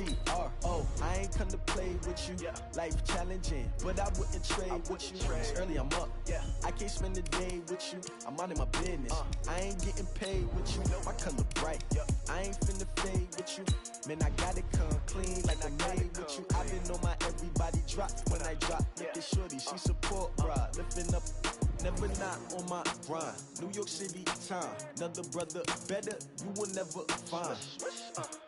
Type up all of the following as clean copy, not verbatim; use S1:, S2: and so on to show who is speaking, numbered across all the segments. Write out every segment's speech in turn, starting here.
S1: TRO. I ain't come to play with you. Life challenging, but I wouldn't trade with you. It's early, I'm up. I can't spend the day with you. I'm minding my business. I ain't getting paid with you. My color bright. I ain't finna fade with you. Man, I gotta come clean like I made with you. I been on my everybody drop when I drop. Look at shorty, she support, bruh. Lifting up, never not on my grind. New York City time, another brother better, you will never find.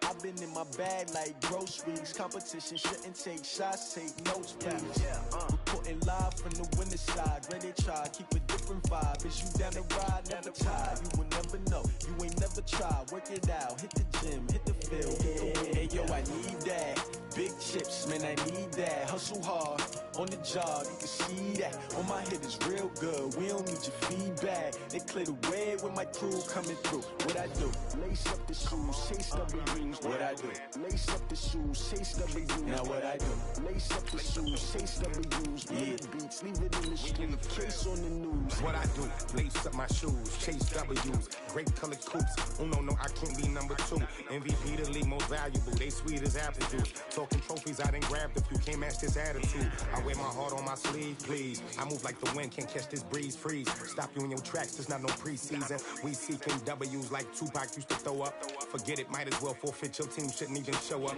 S1: I've been in my bag like groceries. Competition shouldn't take shots, take notes, please. Reporting live from the winter side. Ready to try, keep a different vibe. Is you down the ride, never tired. You will never know, you ain't never tried. Work it out, hit the gym, hit the field, hit the wind. Hey yo, I need that. Big chips, man, I need that. Hustle hard, on the job, you can see that. On my head is real good, we don't need your feedback. They clear the way with my crew coming through. What I do? Lace up the shoes, chase W's. What I do? Lace up the shoes, chase W's. Now what I do? Lace up the shoes, chase W's. Beats, leave it in the street, case on the news.
S2: What I do? Lace up my shoes, chase W's. Great colored coops. Oh no, I can't be number 2. MVP the league most valuable. They sweet as apple juice. Talking trophies, I done grabbed a few. Can't match this attitude. I wear my heart on my sleeve, please. I move like the wind, can't catch this breeze. Freeze. Stop you in your tracks. There's not no preseason. We seeking W's like Tupac used to throw up. Forget it, might as well forfeit. Your team shouldn't even show up.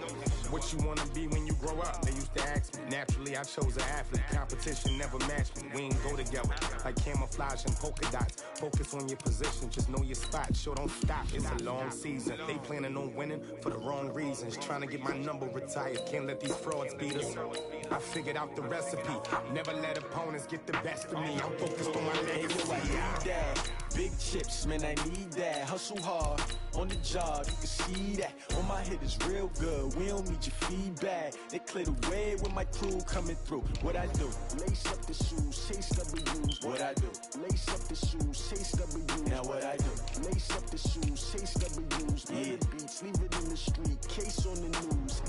S2: What you wanna be when you grow up? They used to ask me. Naturally, I chose an athlete. Competition never matched me. We ain't go together like camouflage and polka dots. Focus on your position, just know your spot. Sure, don't stop. It's a long season. They planning on winning for the wrong reasons. Trying to get my number retired. Can't let these frauds beat us. I figured out the recipe. Never let opponents get the best of me. I'm focused on my legacy.
S1: I need that. Big chips, man, I need that. Hustle hard, on the job, you can see that. On my head is real good, we don't need your feedback. They clear the way with my crew coming through. What I do? Lace up the shoes, chase W's. What I do? Lace up the shoes, chase W's. Now what I do? Lace up the shoes, chase W's. Beats, leave it in the street, case on the news.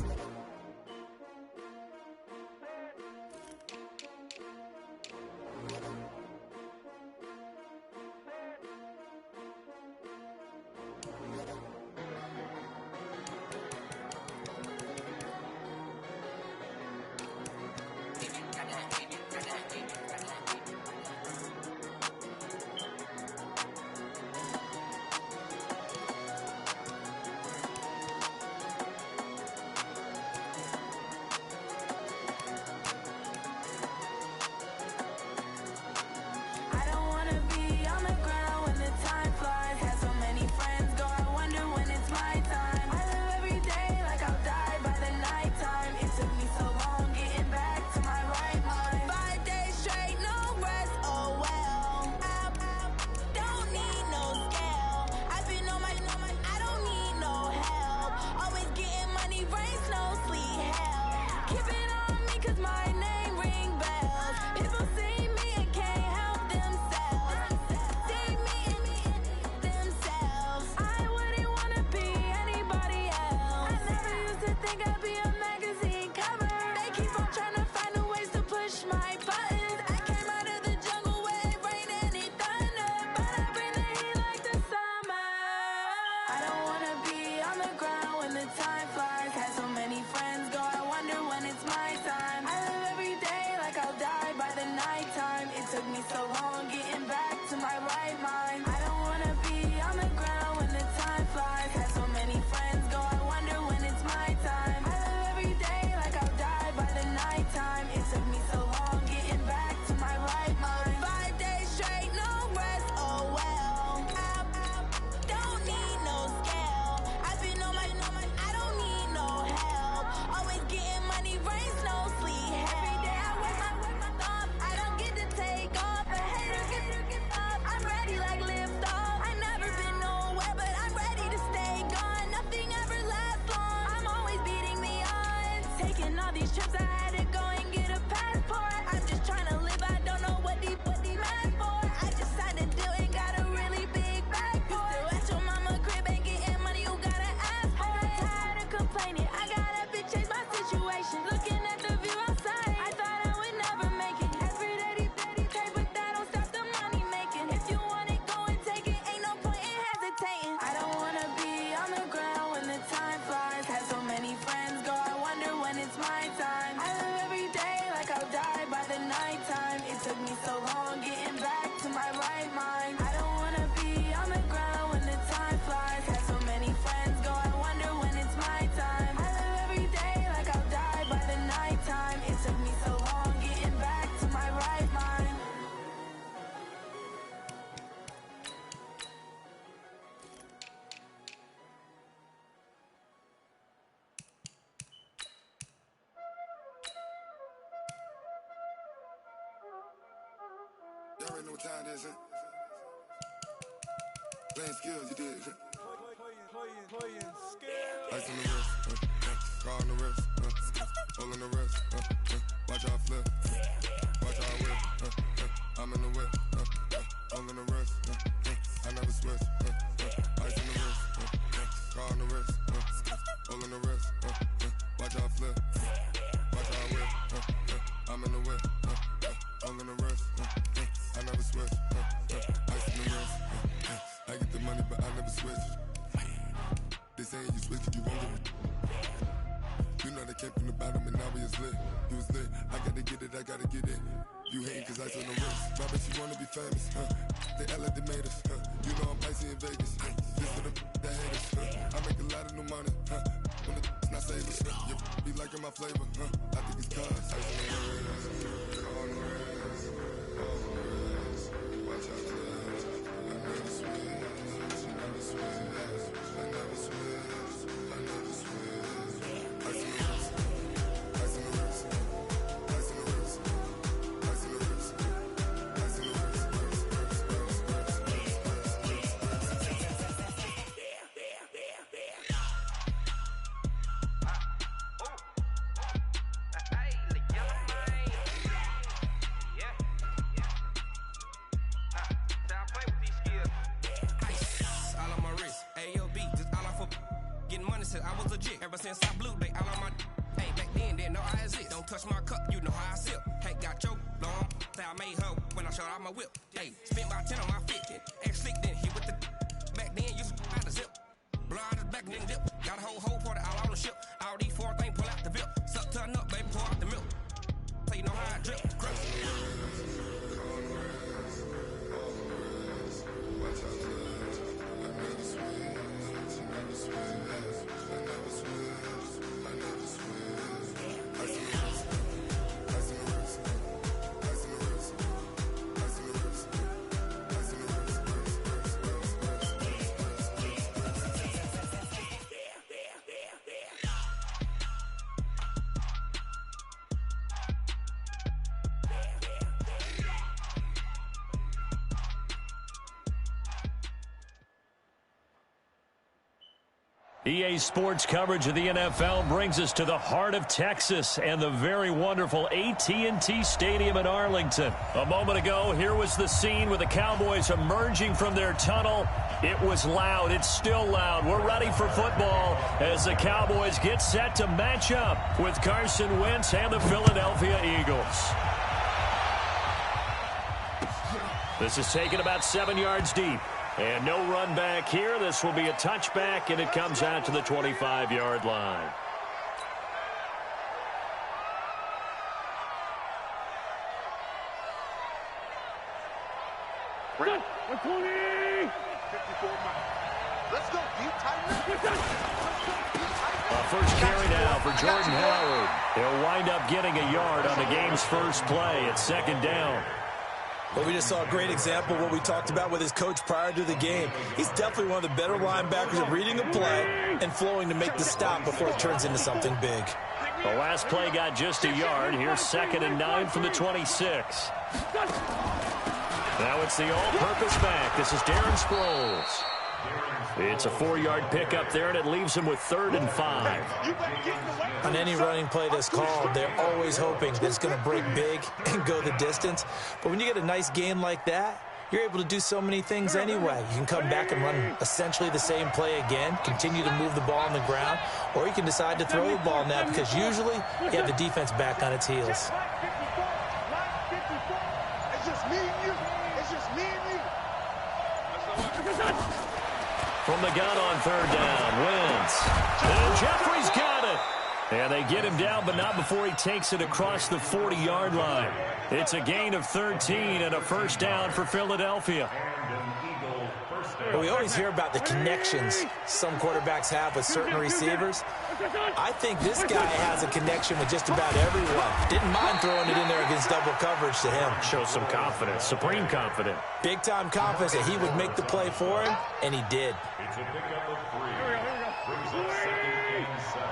S3: I don't wanna be on the ground when the time flies. Had so many friends go Y'all already know what time it is, huh? Playing skills, you did.
S4: Playing skills.
S3: Ice on the wrist, car on the wrist, hole in the wrist, watch out flip, watch out whip, I'm in the whip, hole in the wrist, I never switch, ice on the wrist, car on the wrist, hole in the wrist, watch out flip, watch out whip, I'm in the whip, hole in the wrist, I never switch, ice on the wrist, I get the money but I never switch. They saying you switch, you won't get it. You know they came from the bottom and now we is lit. You was lit, I gotta get it, I gotta get it. You hating cause ice on the wrist. My bitch, you wanna be famous, They Ella they made us, You know I'm icy in Vegas, This for the that hate us, I make a lot of new money, When the not save us, You be liking my flavor, I think it's cause ice on the wrist, on the wrist, on the wrist. Watch out, cuz I never switch, I never switch. I never switch, I never switch. Ice in the wrist, ice in the wrist, ice in the wrist, ice in the wrist, ice in the wrist,
S5: I was legit ever since I blew they all on my hey back then didn't know I exist. Don't touch my cup, you know how I sip. Hey, got your long, say I made her when I showed out my whip. Hey, spent about 10 on my 50. Ex slick then hit with the back then used to out the zip. Blow out his back then dip. Got a whole party all on the ship. All these four things pull out the bip. Suck turn up, baby, pour out the milk. So you know how I drip.
S6: EA Sports coverage of the NFL brings us to the heart of Texas and the very wonderful AT&T Stadium in Arlington. A moment ago, here was the scene with the Cowboys emerging from their tunnel. It was loud. It's still loud. We're ready for football as the Cowboys get set to match up with Carson Wentz and the Philadelphia Eagles. This is taken about 7 yards deep. And no run back here. This will be a touchback, and it comes out to the 25-yard line.
S4: Brent. 120. 54 miles. Let's go. Deep tight.
S6: First carry now for Jordan Howard. He'll wind up getting a yard on the game's first play at second down.
S7: Well, we just saw a great example of what we talked about with his coach prior to the game. He's definitely one of the better linebackers at reading a play and flowing to make the stop before it turns into something big.
S6: The last play got just a yard. Here's 2nd and 9 from the 26. Now it's the all-purpose back. This is Darren Sproles. It's a 4-yard pickup there, and it leaves him with 3rd and 5.
S7: On any running play that's called, they're always hoping that it's going to break big and go the distance. But when you get a nice game like that, you're able to do so many things anyway. You can come back and run essentially the same play again, continue to move the ball on the ground, or you can decide to throw the ball now because usually you have the defense back on its heels.
S4: It's just me and you. It's just me and you.
S6: From the gun on 3rd down, Wentz. And Jeffrey's got it. And they get him down, but not before he takes it across the 40-yard line. It's a gain of 13 and a first down for Philadelphia.
S7: Well, we always hear about the connections some quarterbacks have with certain receivers. I think this guy has a connection with just about everyone. Didn't mind throwing it in there against double coverage to him.
S6: Shows some confidence, supreme confidence.
S7: Big-time confidence that he would make the play for him, and he did.
S4: It's a pickup of 3. Brings up 2nd and 7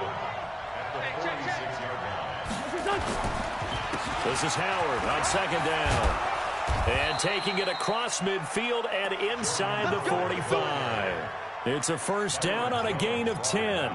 S4: at the 46-yard line.
S6: This is Howard on 2nd down. And taking it across midfield and inside the 45. It's a first down on a gain of 10.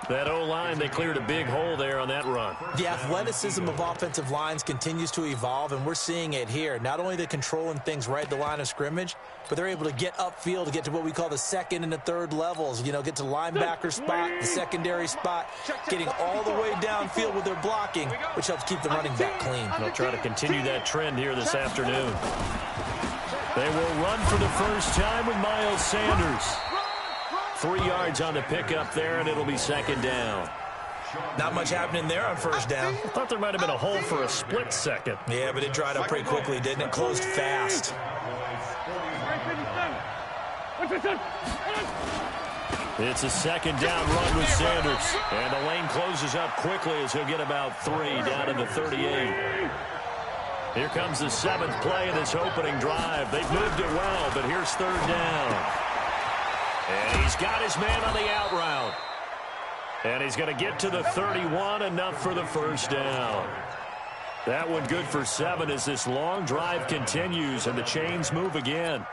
S6: That O-line, they cleared a big hole there on that run.
S7: The athleticism of offensive lines continues to evolve, and we're seeing it here. Not only the controlling things right at the line of scrimmage, but they're able to get upfield to get to what we call the second and the third levels. You know, get to linebacker spot, the secondary spot, getting all the way downfield with their blocking, which helps keep the running back clean.
S6: They'll try to continue that trend here this afternoon. They will run for the first time with Miles Sanders. 3 yards on the pickup there, and it'll be second down.
S7: Not much happening there on first down.
S6: I thought there might have been a hole for a split second.
S7: Yeah, but it dried up pretty quickly, didn't it? Closed fast.
S6: It's a second down run with Sanders. And the lane closes up quickly as he'll get about 3 down to the 38. Here comes the 7th play of this opening drive. They've moved it well, but here's third down. And he's got his man on the out route. And he's going to get to the 31, enough for the first down. That one good for 7 as this long drive continues and the chains move again.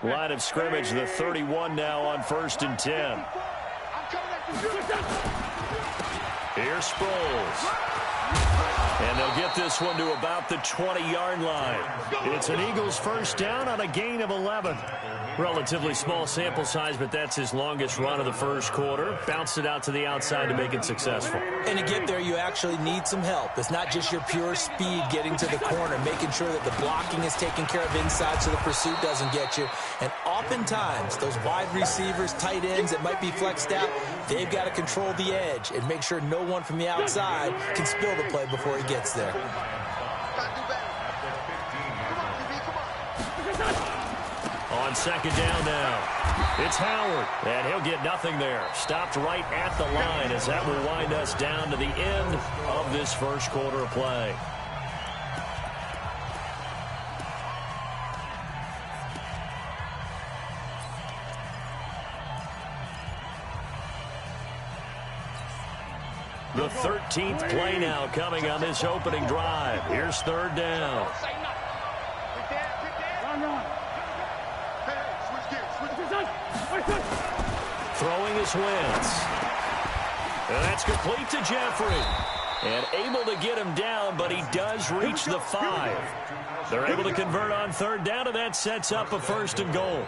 S6: Line of scrimmage, the 31 now on 1st and 10. Here's Sproles. And they'll get this one to about the 20-yard line. It's an Eagles first down on a gain of 11. Relatively small sample size, but that's his longest run of the first quarter. Bounced it out to the outside to make it successful.
S7: And to get there, you actually need some help. It's not just your pure speed getting to the corner, making sure that the blocking is taken care of inside so the pursuit doesn't get you. And oftentimes, those wide receivers, tight ends that might be flexed out, they've got to control the edge and make sure no one from the outside can spill the play before he gets there.
S6: On second down now, it's Howard, and he'll get nothing there. Stopped right at the line as that will wind us down to the end of this first quarter of play. The 13th play now coming on this opening drive. Here's third down. Throwing his Wentz. And that's complete to Jeffrey. And able to get him down, but he does reach the 5. They're able to convert on third down, and that sets up a 1st and goal.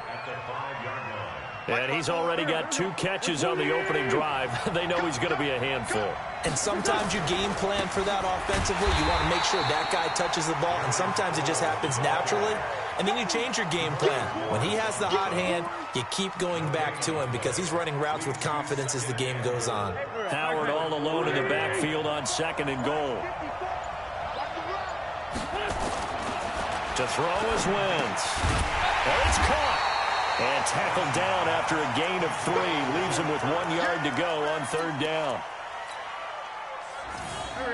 S6: And he's already got 2 catches on the opening drive. They know he's going to be a handful.
S7: And sometimes you game plan for that offensively. You want to make sure that guy touches the ball, and sometimes it just happens naturally. And then you change your game plan. When he has the hot hand, you keep going back to him because he's running routes with confidence as the game goes on.
S6: Howard all alone in the backfield on 2nd and goal. To throw is Wentz. Oh, it's caught. And tackled down after a gain of 3. Leaves him with 1 yard to go on third down.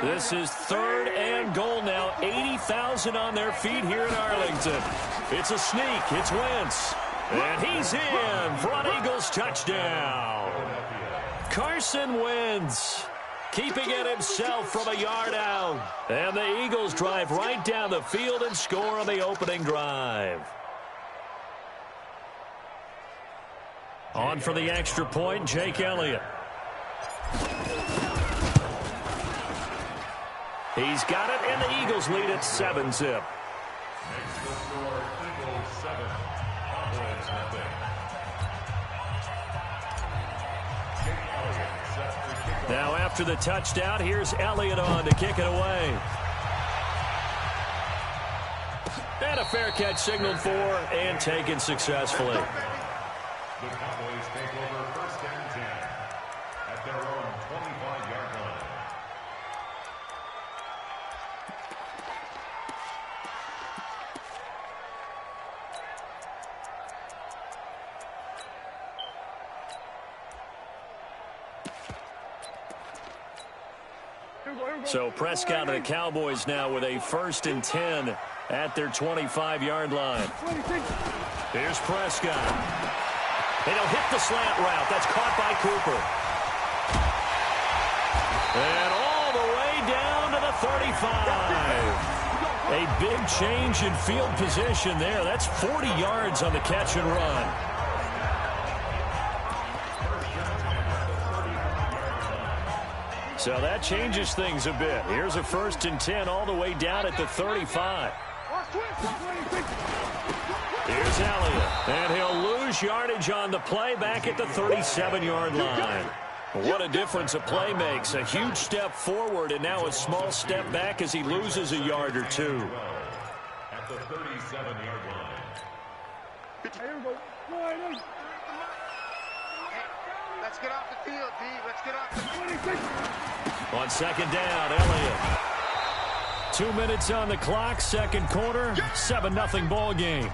S6: This is 3rd and goal now. 80,000 on their feet here in Arlington. It's a sneak. It's Wentz. And he's in for an Eagles touchdown. Carson Wentz keeping it himself from a yard out. And the Eagles drive right down the field and score on the opening drive. On for the extra point, Jake Elliott. He's got it, and the Eagles lead at 7-zip. Now after the touchdown, here's Elliott on to kick it away. And a fair catch signaled for and taken successfully.
S8: The Cowboys take over 1st and 10 at their own 25-yard line.
S6: So Prescott and the Cowboys now with a 1st and 10 at their 25-yard line. Here's Prescott. And he'll hit the slant route. That's caught by Cooper. And all the way down to the 35. A big change in field position there. That's 40 yards on the catch and run. So that changes things a bit. Here's a 1st and 10 all the way down at the 35. Here's Elliott. And he'll lose yardage on the play back at the 37-yard line. What a difference a play makes. A huge step forward and now a small step back as he loses a yard or two.
S8: At the 37-yard line.
S4: Here we go. Let's get off the field, D. Let's get off the field.
S6: On 2nd down, Elliott. 2 minutes on the clock, 2nd quarter, 7-0 ball game.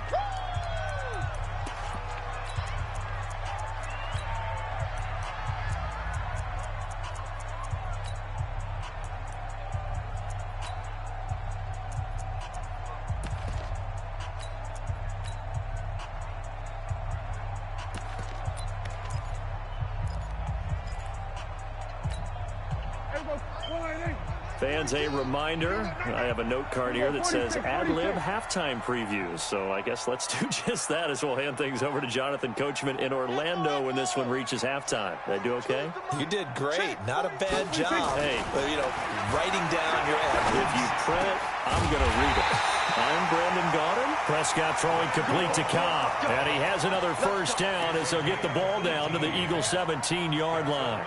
S6: Fans, a reminder, I have a note card here that says ad-lib halftime previews. So I guess let's do just that as we'll hand things over to Jonathan Coachman in Orlando when this one reaches halftime. Did I do okay?
S7: You did great. Not a bad job.
S6: Hey.
S7: But, you know, writing down your ad-libs.
S6: If you print it, I'm going to read it. I'm Brandon Gaudin. Prescott throwing complete to Cobb. And he has another 1st down as he'll get the ball down to the Eagles' 17-yard line.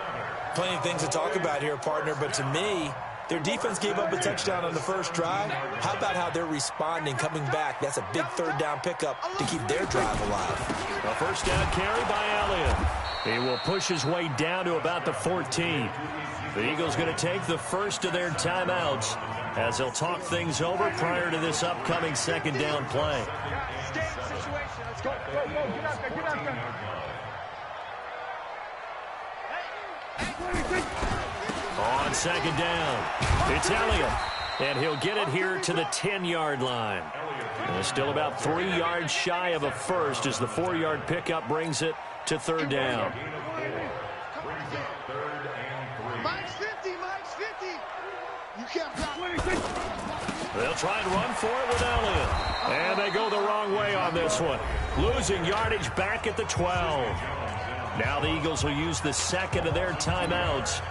S7: Plenty of things to talk about here, partner, but to me, their defense gave up a touchdown on the first drive. How about how they're responding, coming back? That's a big 3rd down pickup to keep their drive alive.
S6: A 1st down carry by Elliott. He will push his way down to about the 14. The Eagles going to take the first of their timeouts as they'll talk things over prior to this upcoming 2nd down play.
S4: Let's go. Go, get out there, get out there.
S6: On 2nd down, it's Elliott, and he'll get it here to the 10-yard line. And still about 3 yards shy of a first as the 4-yard pickup brings it to 3rd down.
S4: Mike's 50, Mike's 50. You can't block.
S6: They'll try and run for it with Elliott. And they go the wrong way on this one. Losing yardage back at the 12. Now the Eagles will use the 2nd of their timeouts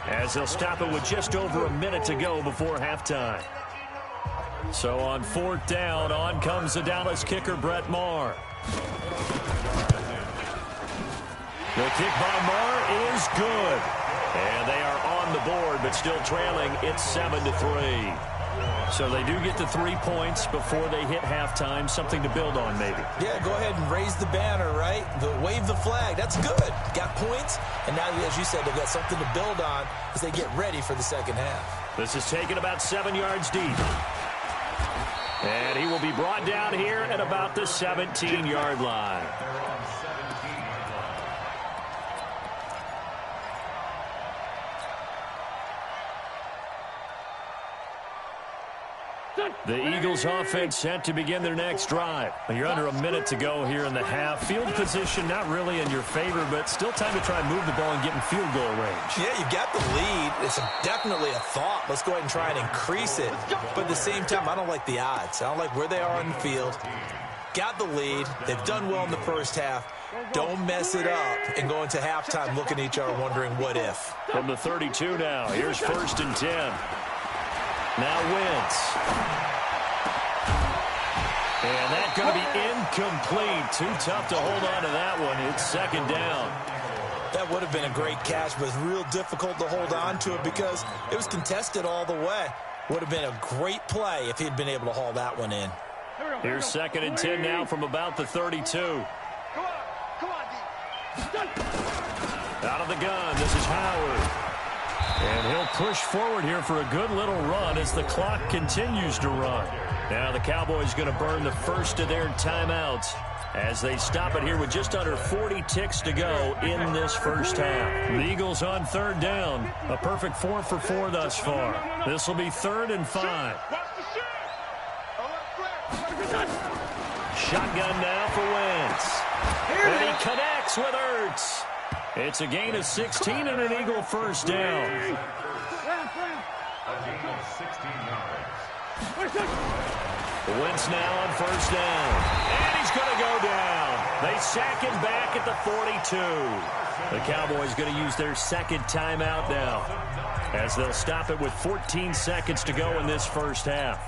S6: as they'll stop it with just over a minute to go before halftime. So on 4th down, on comes the Dallas kicker, Brett Maher. The kick by Maher is good. And they are on the board, but still trailing. It's 7-3. So they do get the 3 points before they hit halftime. Something to build on, maybe.
S7: Yeah, go ahead and raise the banner, right? Wave the flag. That's good. Got points, and now, as you said, they've got something to build on as they get ready for the 2nd half.
S6: This is taken about 7 yards deep. And he will be brought down here at about the 17-yard line. The Eagles offense set to begin their next drive. You're under a minute to go here in the half. Field position not really in your favor, but still time to try and move the ball and get in field goal range.
S7: Yeah, you've got the lead. It's definitely a thought. Let's go ahead and try and increase it. But at the same time, I don't like the odds. I don't like where they are on the field. Got the lead. They've done well in the first half. Don't mess it up and go into halftime looking at each other wondering what if.
S6: From the 32 now, here's 1st and 10. Now Wentz. And that's going to be incomplete. Too tough to hold on to that one. It's 2nd down.
S7: That would have been a great catch, but it's real difficult to hold on to it because it was contested all the way. Would have been a great play if he'd been able to haul that one in.
S6: Here's 2nd and 10 now from about the 32.
S4: Come on, D.
S6: Out of the gun, this is Howard. And he'll push forward here for a good little run as the clock continues to run. Now the Cowboys going to burn the first of their timeouts as they stop it here with just under 40 ticks to go in this first half. The Eagles on 3rd down. A perfect 4 for 4 thus far. This will be 3rd and 5. Shotgun now for Wentz. And he connects with Ertz. It's a gain of 16 and an Eagle 1st down.
S8: A gain of 16 yards.
S6: Wentz now on first down. And he's going to go down. They sack him back at the 42. The Cowboys going to use their second timeout now, as they'll stop it with 14 seconds to go in this first half.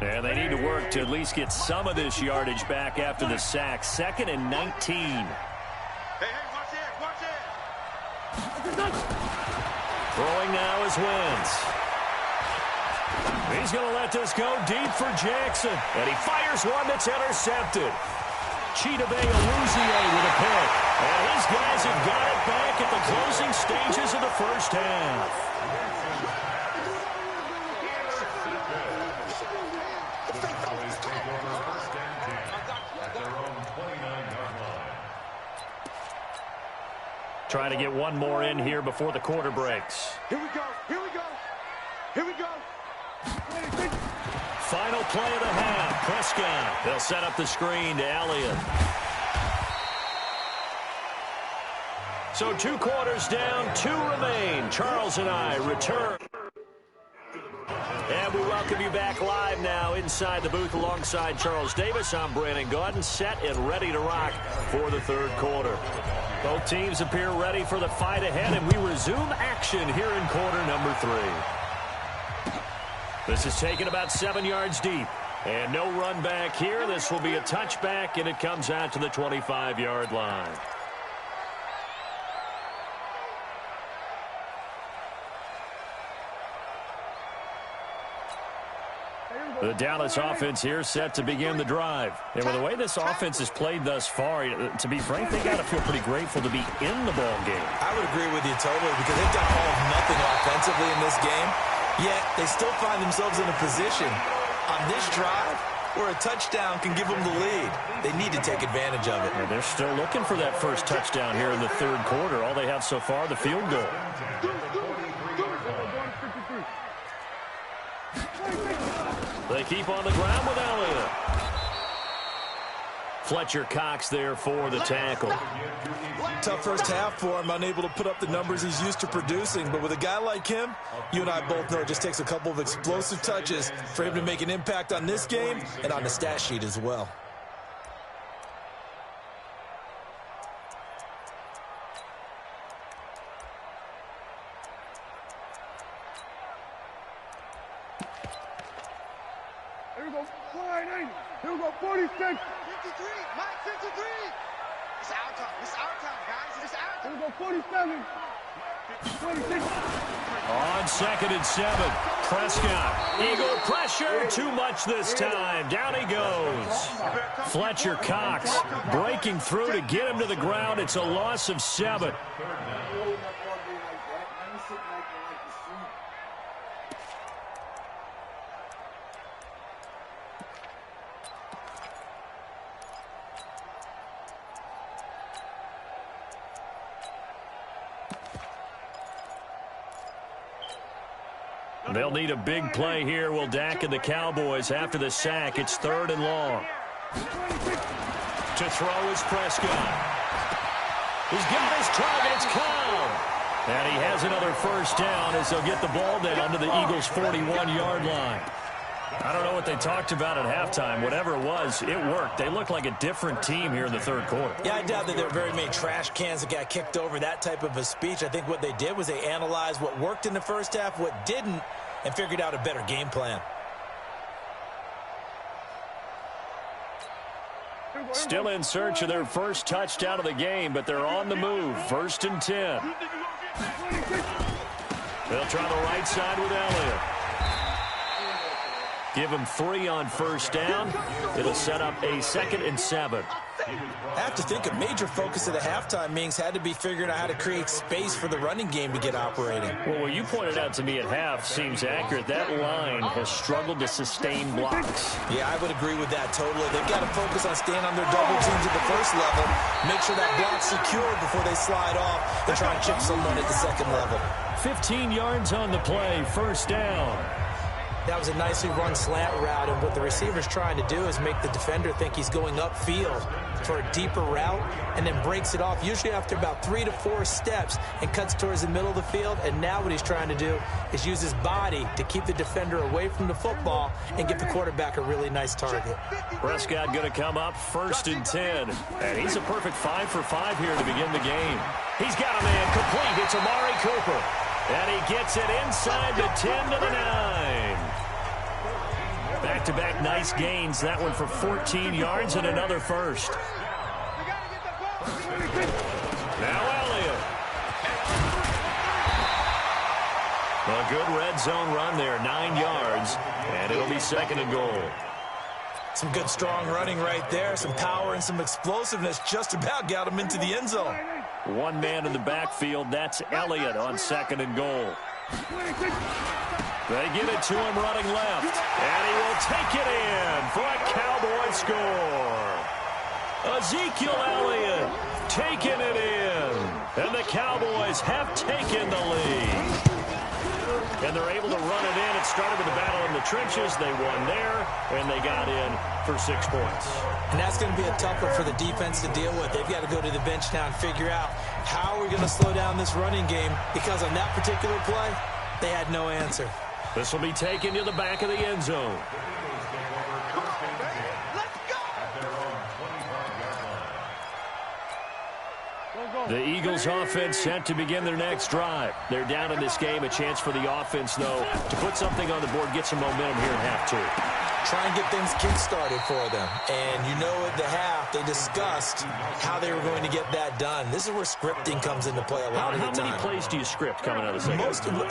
S6: And they need to work to at least get some of this yardage back after the sack. 2nd and 19.
S4: Hey, watch it, watch it.
S6: Throwing now is Wentz. He's going to let this go deep for Jackson. And he fires one that's intercepted. Chidobe Awuzie with a pick. And his guys have got it back at the closing stages of the first half. Trying to get one more in here before the quarter breaks.
S4: Here we go, here we go, here we go.
S6: Final play of the half. Prescott. They'll set up the screen to Elliott. So 2 quarters down, 2 remain. Charles and I return. And we welcome you back live now inside the booth alongside Charles Davis. I'm Brandon Gaudin, set and ready to rock for the third quarter. Both teams appear ready for the fight ahead, and we resume action here in quarter number 3. This is taken about 7 yards deep. And no run back here. This will be a touchback, and it comes out to the 25-yard line. The Dallas offense here set to begin the drive. And with the way this offense has played thus far, to be frank, they got to feel pretty grateful to be in the ball game.
S7: I would agree with you totally, because they've done all of nothing offensively in this game, yet they still find themselves in a position on this drive where a touchdown can give them the lead. They need to take advantage of it.
S6: And they're still looking for that first touchdown here in the third quarter. All they have so far, the field goal. They keep on the ground with Elliott. Fletcher Cox there for the tackle.
S7: Tough first half for him, unable to put up the numbers he's used to producing. But with a guy like him, you and I both know it just takes a couple of explosive touches for him to make an impact on this game and on the stat sheet as well.
S4: Here we go, 480. Here we go, 46. 53, Mike, 53. It's our time, guys. It's our time. Here we go, 47. 46.
S6: On 2nd and 7, Prescott. Eagle pressure, too much this time. Down he goes. Fletcher Cox breaking through to get him to the ground. It's a loss of 7. They'll need a big play here. Will Dak and the Cowboys after the sack. It's 3rd and long. To throw is Prescott. He's got his target. It's Cobb. And he has another first down as they'll get the ball down to the Eagles' 41-yard line. I don't know what they talked about at halftime. Whatever it was, it worked. They look like a different team here in the third quarter.
S7: Yeah, I doubt that there were very many trash cans that got kicked over, that type of a speech. I think what they did was they analyzed what worked in the first half, what didn't, and figured out a better game plan.
S6: Still in search of their first touchdown of the game, but they're on the move. 1st and 10. They'll try the right side with Elliott. Give him 3 on first down. It'll set up a 2nd and 7.
S7: I have to think a major focus of the halftime meetings had to be figuring out how to create space for the running game to get operating.
S6: Well, what you pointed out to me at half seems accurate. That line has struggled to sustain blocks.
S7: Yeah, I would agree with that totally. They've got to focus on staying on their double teams at the first level, make sure that block's secured before they slide off and try and chip someone at the second level.
S6: 15 yards on the play, first down.
S7: That was a nicely run slant route, and what the receiver's trying to do is make the defender think he's going upfield. for a deeper route and then breaks it off, usually after about 3 to 4 steps, and cuts towards the middle of the field. And now what he's trying to do is use his body to keep the defender away from the football and give the quarterback a really nice target.
S6: Prescott going to come up 1st and 10. And he's a perfect 5 for 5 here to begin the game. He's got a man complete. It's Amari Cooper. And he gets it inside the 10 to the 9. Back-to-back nice gains. That one for 14 yards and another first. Now Elliott. A good red zone run there, 9 yards. And it'll be 2nd and goal.
S7: Some good strong running right there. Some power and some explosiveness just about got him into the end zone.
S6: One man in the backfield. That's Elliott on 2nd and goal. They give it to him running left. And he will take it in for a Cowboy score. Ezekiel Elliott taking it in. And the Cowboys have taken the lead. And they're able to run it in. It started with a battle in the trenches. They won there, and they got in for 6 points.
S7: And that's going to be a tough one for the defense to deal with. They've got to go to the bench now and figure out how are we going to slow down this running game, because on that particular play, they had no answer.
S6: This will be taken to the back of the end zone. The Eagles offense set to begin their next drive. They're down in this game. A chance for the offense, though, to put something on the board, get some momentum here in half 2.
S7: Try and get things kick-started for them. And you know at the half, they discussed how they were going to get that done. This is where scripting comes into play a lot of the time.
S6: How many plays do you script coming out of the second?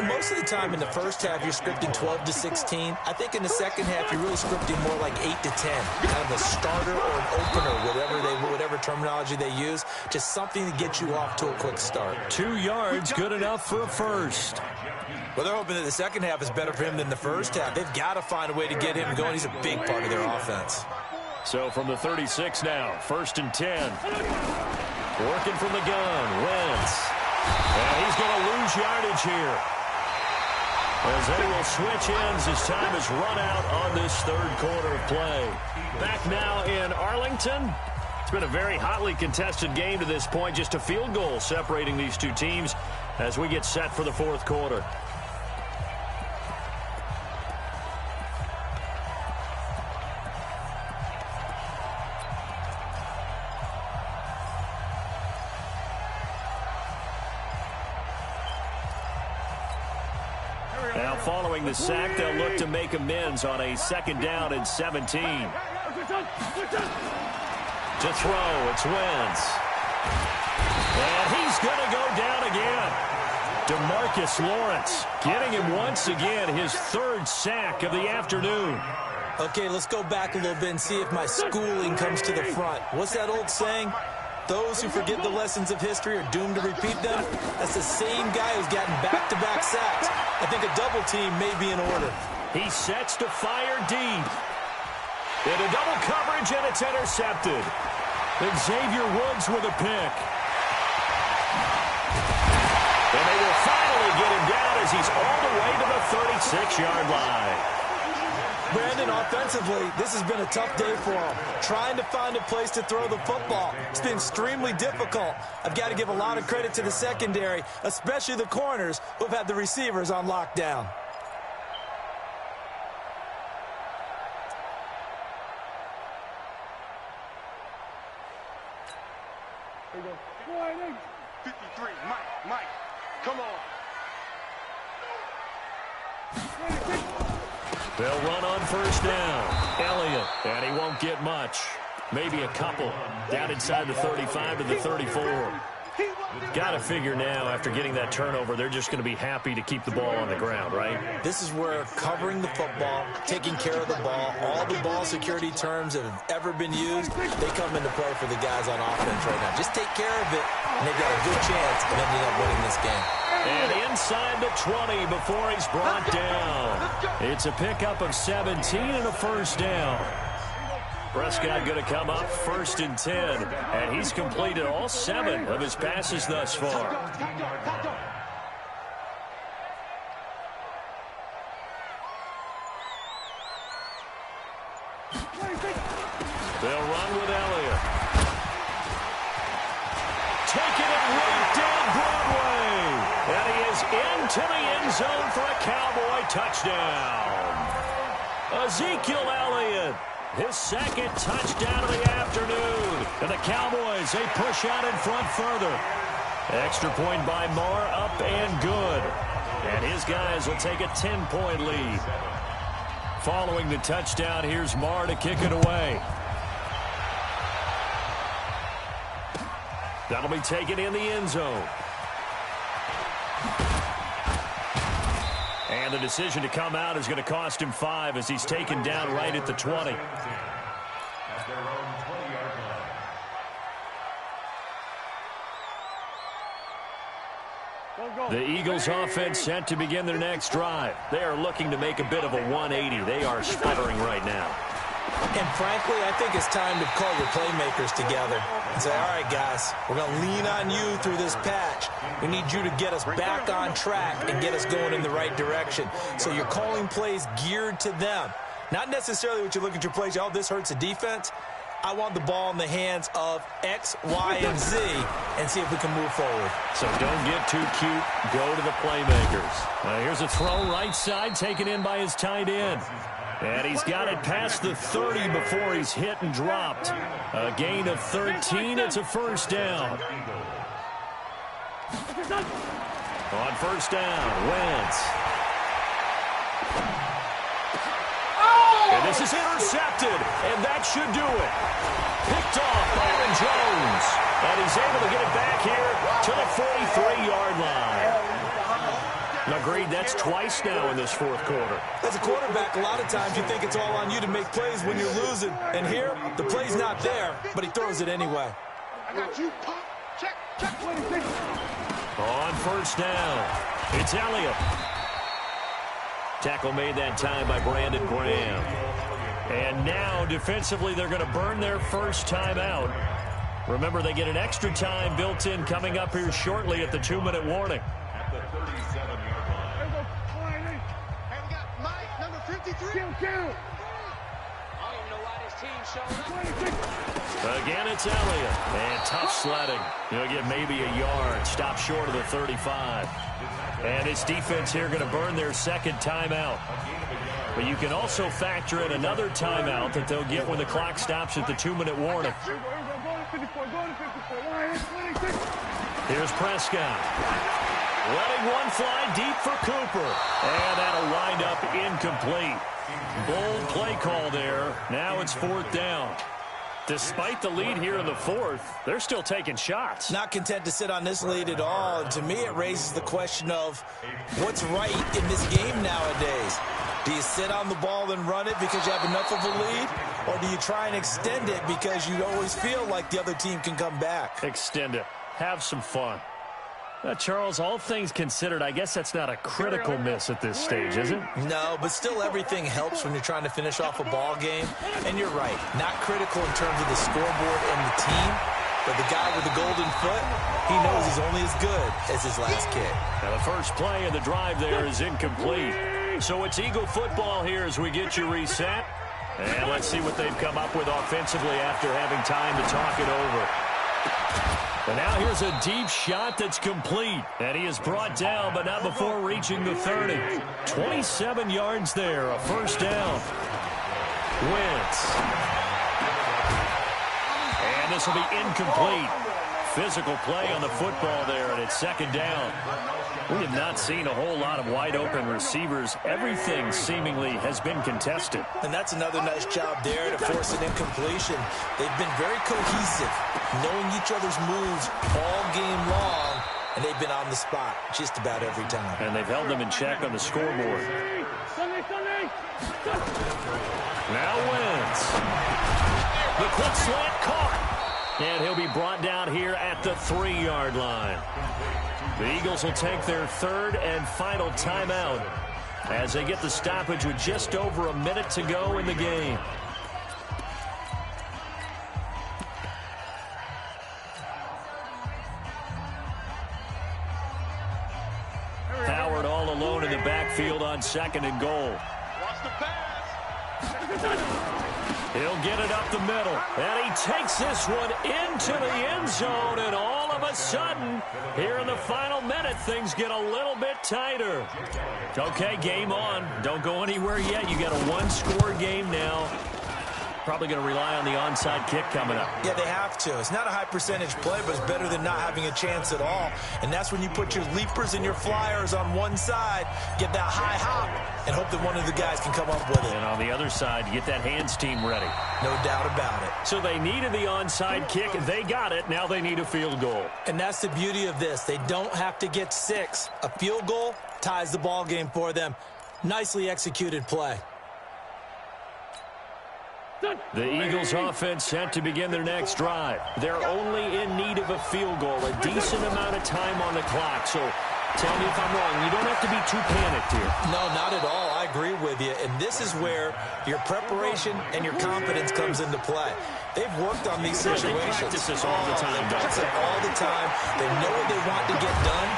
S7: Most of the time in the first half, you're scripting 12 to 16. I think in the second half, you're really scripting more like 8 to 10. Kind of a starter or an opener, whatever terminology they use. Just something to get you off to a quick start.
S6: 2 yards, good enough for a first.
S7: Well, they're hoping that the second half is better for him than the first half. They've got to find a way to get him going. He's a big part of their offense.
S6: So from the 36 now, 1st and 10. Working from the gun, Wentz. And he's going to lose yardage here, as they will switch ends as time has run out on this 3rd quarter of play. Back now in Arlington. It's been a very hotly contested game to this point. Just a field goal separating these two teams as we get set for the 4th quarter. Now following the sack, they'll look to make amends on a 2nd down and 17. To throw, it's Wentz. And he's going to go down again. DeMarcus Lawrence getting him once again, his 3rd sack of the afternoon.
S7: Okay, let's go back a little bit and see if my schooling comes to the front. What's that old saying? Those who forget the lessons of history are doomed to repeat them. That's the same guy who's gotten back-to-back sacks. I think a double team may be in order.
S6: He sets to fire deep. Into double coverage, and it's intercepted. Xavier Woods with a pick. And they will finally get him down as he's all the way to the 36-yard line.
S7: Brandon, offensively, this has been a tough day for him. Trying to find a place to throw the football. It's been extremely difficult. I've got to give a lot of credit to the secondary, especially the corners who've had the receivers on lockdown.
S4: There you go. 53, Mike, come on.
S6: They'll run on 1st down. Elliott, and he won't get much. Maybe a couple. Down inside the 35 to the 34. Got to figure now, after getting that turnover, they're just going to be happy to keep the ball on the ground, right?
S7: This is where covering the football, taking care of the ball, all the ball security terms that have ever been used, they come into play for the guys on offense right now. Just take care of it, and they've got a good chance of ending up winning this game.
S6: And inside the 20 before he's brought down. It's a pickup of 17 and a 1st down. Prescott going to come up 1st and 10, and he's completed all 7 of his passes thus far. They'll run with Elliott. into the end zone for a Cowboy touchdown. Ezekiel Elliott, his second touchdown of the afternoon. And the Cowboys, they push out in front further. Extra point by Marr, up and good. And his guys will take a 10-point lead. Following the touchdown, here's Marr to kick it away. That'll be taken in the end zone. And the decision to come out is going to cost him 5 as he's taken down right at the 20.
S8: At their own 20-yard line.
S6: The Eagles offense set to begin their next drive. They are looking to make a bit of a 180. They are sputtering right now.
S7: And frankly, I think it's time to call your playmakers together and say, all right, guys, we're going to lean on you through this patch. We need you to get us back on track and get us going in the right direction. So you're calling plays geared to them. Not necessarily what you look at your plays, oh, this hurts the defense. I want the ball in the hands of X, Y, and Z and see if we can move forward.
S6: So don't get too cute. Go to the playmakers. Here's a throw right side taken in by his tight end. And he's got it past the 30 before he's hit and dropped. A gain of 13. It's a first down. On first down, Wentz. And this is intercepted, and that should do it. Picked off by Aaron Jones. And he's able to get it back here to the 43-yard line. Agreed, that's twice now in this fourth quarter.
S7: As a quarterback, a lot of times you think it's all on you to make plays when you're losing. And here, the play's not there, but he throws it anyway.
S4: I got you. Check.
S6: On first down, it's Elliott. Tackle made that time by Brandon Graham. And now, defensively, they're going to burn their first timeout. Remember, they get an extra time built in coming up here shortly at the 2-minute warning.
S8: At the 37-yard line.
S4: Hey, we got Mike, number 53. Count.
S9: I don't even know why this team showed up.
S6: Again, it's Elliott. And tough sledding. He'll get maybe a yard. Stop short of the 35. And his defense here going to burn their second timeout. But you can also factor in another timeout that they'll get when the clock stops at the 2-minute warning. Here's Prescott. Letting one fly deep for Cooper. And that'll wind up incomplete. Bold play call there. Now it's fourth down. Despite the lead here in the fourth, they're still taking shots.
S7: Not content to sit on this lead at all. And to me, it raises the question of what's right in this game nowadays. Do you sit on the ball and run it because you have enough of a lead? Or do you try and extend it because you always feel like the other team can come back?
S6: Extend it. Have some fun. Charles, all things considered, I guess that's not a critical miss at this stage, is it?
S7: No, but still everything helps when you're trying to finish off a ball game. And you're right, not critical in terms of the scoreboard and the team, but the guy with the golden foot, he knows he's only as good as his last kick.
S6: Now the first play of the drive there is incomplete. So it's Eagle football here as we get you reset. And let's see what they've come up with offensively after having time to talk it over. And now here's a deep shot that's complete. And he is brought down, but not before reaching the 30. 27 yards there, a first down. Wentz. And this will be incomplete. Physical play on the football there, and it's second down. We have not seen a whole lot of wide-open receivers. Everything seemingly has been contested.
S7: And that's another nice job there to force an incompletion. They've been very cohesive, knowing each other's moves all game long, and they've been on the spot just about every time.
S6: And they've held them in check on the scoreboard. Now Wentz. The quick slant caught. And he'll be brought down here at the 3-yard line. The Eagles will take their third and final timeout as they get the stoppage with just over a minute to go in the game. Howard all alone in the backfield on second and goal.
S4: Watch the pass.
S6: He'll get it up the middle, and he takes this one into the end zone, and all of a sudden, here in the final minute, things get a little bit tighter. Okay, game on. Don't go anywhere yet. You got a one-score game now. Probably going to rely on the onside kick coming up.
S7: Yeah, they have to. It's not a high percentage play, but it's better than not having a chance at all. And that's when you put your leapers and your flyers on one side, get that high hop, and hope that one of the guys can come up with it.
S6: And on the other side, you get that hands team ready.
S7: No doubt about it.
S6: So they needed the onside kick. They got it. Now they need a field goal.
S7: And that's the beauty of this. They don't have to get 6. A field goal ties the ball game for them. Nicely executed play.
S6: The Eagles offense set to begin their next drive. They're only in need of a field goal, a decent amount of time on the clock. So tell me if I'm wrong. You don't have to be too panicked here.
S7: No, not at all. I agree with you. And this is where your preparation and your confidence comes into play. They've worked on these situations.
S6: They practice this all the time, don't they?
S7: All the time. They know what they want to get done.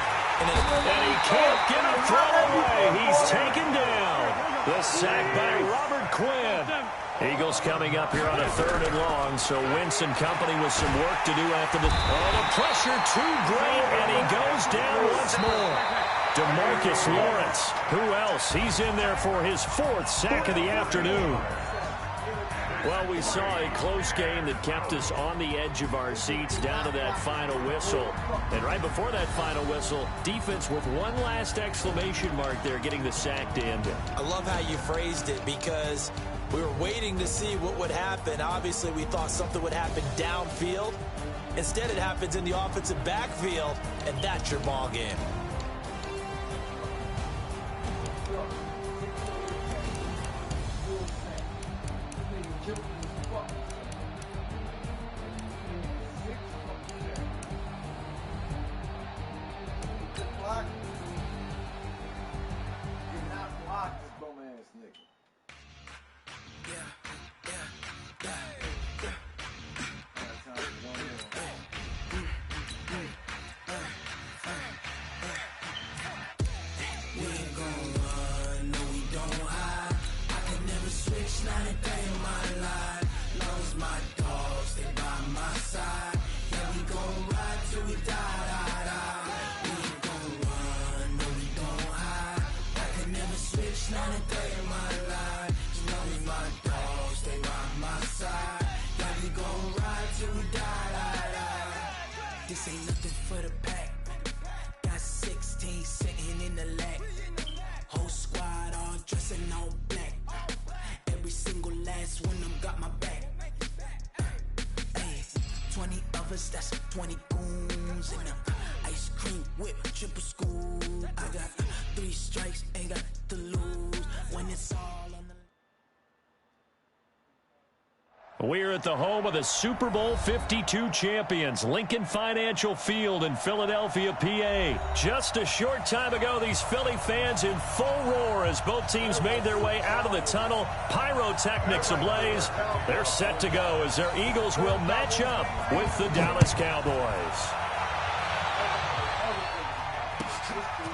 S6: And he can't get a throw away. He's taken down. The sack by Robert Quinn. Eagles coming up here on a 3rd and long, so Wentz and company with some work to do after the pressure too great, and he goes down once more. DeMarcus Lawrence, who else? He's in there for his 4th sack of the afternoon. Well, we saw a close game that kept us on the edge of our seats down to that final whistle. And right before that final whistle, defense with one last exclamation mark there, getting the sack to end it.
S7: I love how you phrased it, because we were waiting to see what would happen. Obviously, we thought something would happen downfield. Instead, it happens in the offensive backfield, and that's your ball game.
S10: This ain't nothing for the pack. Got 16 sitting in the lag. Whole squad all dressing all black. Every single last one of them got my back. Hey, 20 of us, that's 20 goons in the ice cream whip, triple school. I got 3 strikes, ain't got to lose when it's all on the.
S6: We're at the home of the Super Bowl 52 champions, Lincoln Financial Field in Philadelphia, PA. Just a short time ago, these Philly fans in full roar as both teams made their way out of the tunnel. Pyrotechnics ablaze. They're set to go as their Eagles will match up with the Dallas Cowboys.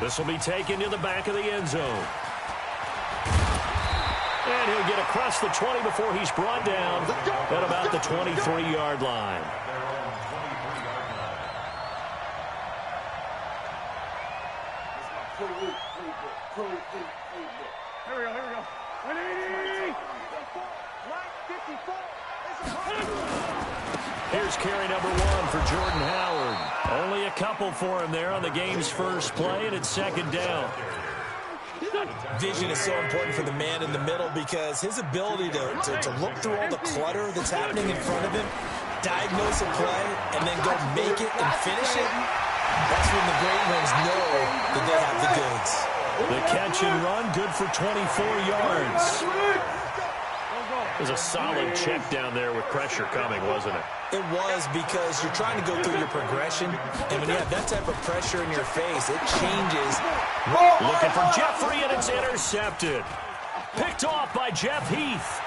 S6: This will be taken to the back of the end zone. And he'll get across the 20 before he's brought down at about the 23-yard line.
S4: Here we go. 180!
S6: Here's carry number 1 for Jordan Howard. Only a couple for him there on the game's first play, and it's 2nd down.
S7: Vision is so important for the man in the middle, because his ability to look through all the clutter that's happening in front of him, diagnose a play, and then go make it and finish it, that's when the great ones know that they have the goods.
S6: The catch and run, good for 24 yards. It was a solid check down there with pressure coming, wasn't it?
S7: It was, because you're trying to go through your progression, and when you have that type of pressure in your face, it changes.
S6: Looking for Jeffrey, and it's intercepted. Picked off by Jeff Heath.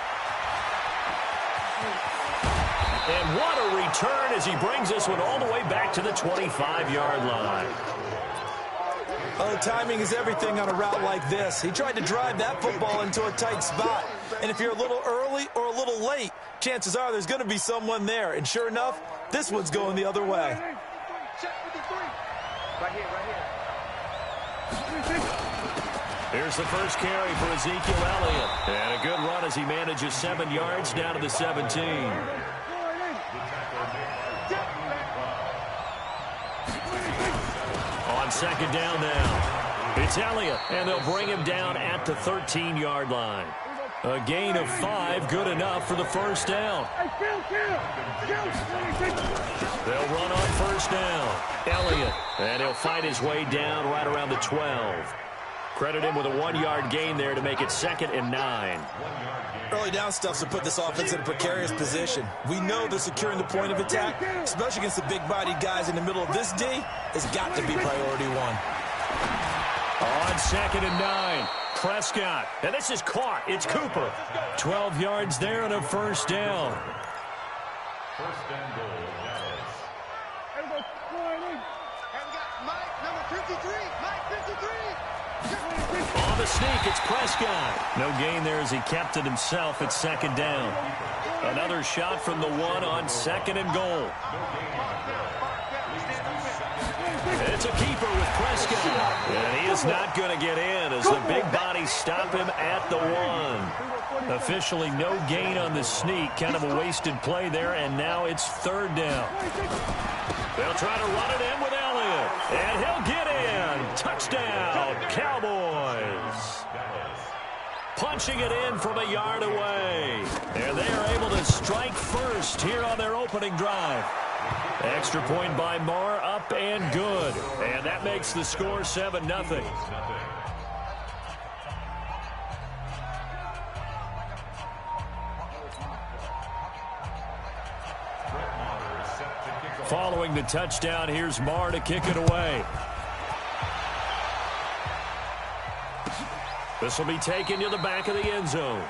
S6: And what a return as he brings this one all the way back to the 25-yard line.
S7: Oh, timing is everything on a route like this. He tried to drive that football into a tight spot. And if you're a little early or a little late, chances are there's going to be someone there. And sure enough, this one's going the other way.
S4: Check with the 3. Right here, right here.
S6: Here's the first carry for Ezekiel Elliott. And a good run as he manages 7 yards down to the 17. On second down now, it's Elliott, and they'll bring him down at the 13-yard line. A gain of 5, good enough for the first down. They'll run on first down. Elliott, and he'll fight his way down right around the 12. Credit him with a 1-yard gain there to make it 2nd and 9.
S7: Early down stuff's to put this offense in a precarious position. We know they're securing the point of attack, especially against the big-bodied guys in the middle of this D. It's got to be priority 1.
S6: On 2nd and 9, Prescott. And this is caught. It's Cooper. 12 yards there and a first down.
S8: First and goal, Dallas.
S4: And we got Mike, number 53. Mike, 53.
S6: On the sneak, it's Prescott. No gain there as he kept it himself at 2nd down. Another shot from the 1 on 2nd and goal. It's a keeper with Prescott. And he is not going to get in as the big bodies stop him at the 1. Officially no gain on the sneak. Kind of a wasted play there, and now it's 3rd down. They'll try to run it in with Elliott. And he'll get in. Touchdown, Cowboys. Punching it in from a yard away. And they are able to strike first here on their opening drive. Extra point by Marr, up and good. And that makes the score 7-0. Following the touchdown, here's Marr to kick it away. This will be taken to the back of the end zone.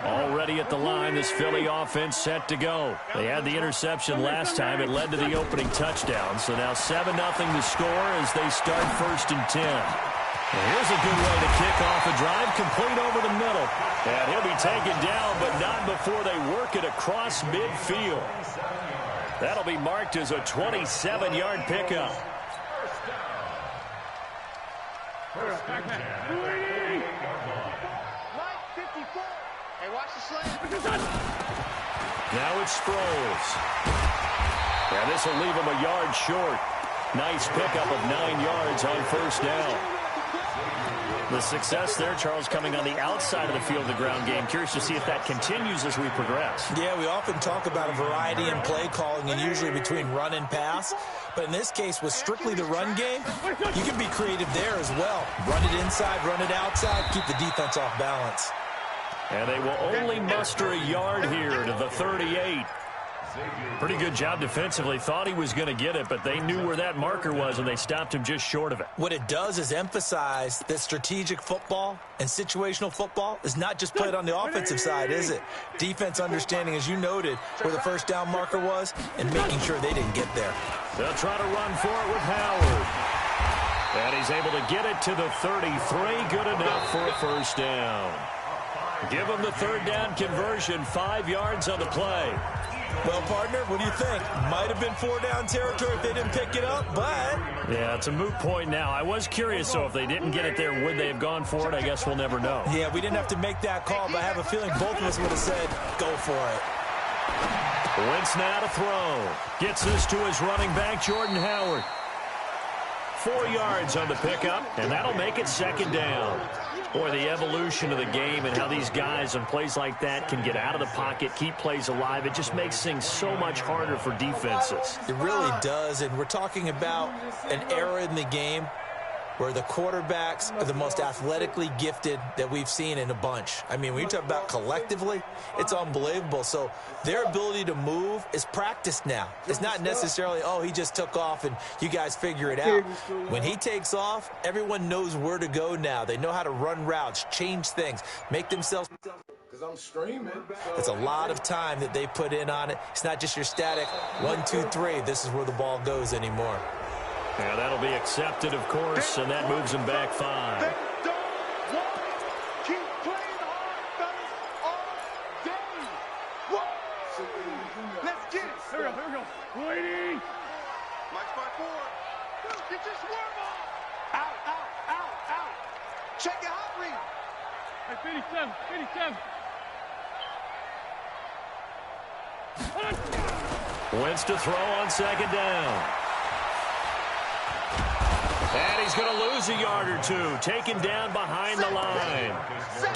S6: Already at the line, this Philly offense set to go. They had the interception last time. It led to the opening touchdown. So now 7-0 the score as they start 1st and 10. Here's a good way to kick off a drive, complete over the middle. And he'll be taken down, but not before they work it across midfield. That'll be marked as a 27-yard pickup.
S4: Hey, watch the slam.
S6: Now it's Sproles. And this will leave him a yard short. Nice pickup of 9 yards on first down. The success there, Charles, coming on the outside of the field of the ground game. Curious to see if that continues as we progress.
S7: Yeah, we often talk about a variety in play calling and usually between run and pass. But in this case, with strictly the run game, you can be creative there as well. Run it inside, run it outside, keep the defense off balance.
S6: And they will only muster a yard here to the 38. Pretty good job defensively. Thought he was going to get it, but they knew where that marker was, and they stopped him just short of it.
S7: What it does is emphasize that strategic football and situational football is not just played on the offensive side, is it? Defense understanding, as you noted, where the first down marker was and making sure they didn't get there.
S6: They'll try to run for it with Howard. And he's able to get it to the 33. Good enough for a first down. Give him the 3rd down conversion, 5 yards on the play.
S7: Well, partner, what do you think? Might have been 4-down territory if they didn't pick it up, but...
S6: Yeah, it's a moot point now. I was curious, so if they didn't get it there, would they have gone for it? I guess we'll never know.
S7: Yeah, we didn't have to make that call, but I have a feeling both of us would have said, go for it.
S6: Wentz now to throw. Gets this to his running back, Jordan Howard. 4 yards on the pickup, and that'll make it 2nd down. Boy, the evolution of the game and how these guys on plays like that can get out of the pocket, keep plays alive, it just makes things so much harder for defenses.
S7: It really does, and we're talking about an era in the game where the quarterbacks are the most athletically gifted that we've seen in a bunch. I mean, when you talk about collectively, it's unbelievable. So their ability to move is practiced now. It's not necessarily, oh, he just took off and you guys figure it out. When he takes off, everyone knows where to go now. They know how to run routes, change things, make themselves...
S3: Because I'm streaming.
S7: It's a lot of time that they put in on it. It's not just your static 1, 2, 3. This is where the ball goes anymore.
S6: Yeah, that'll be accepted, of course, and that moves him back 5.
S4: They don't want it. Keep playing hard, fellas, all day. Whoa. Get your swerve on. Out, out, out, out. Check your hot read. Hey, 57.
S6: Wentz to throw on second down. And he's going to lose a yard or two. Taken down behind the line.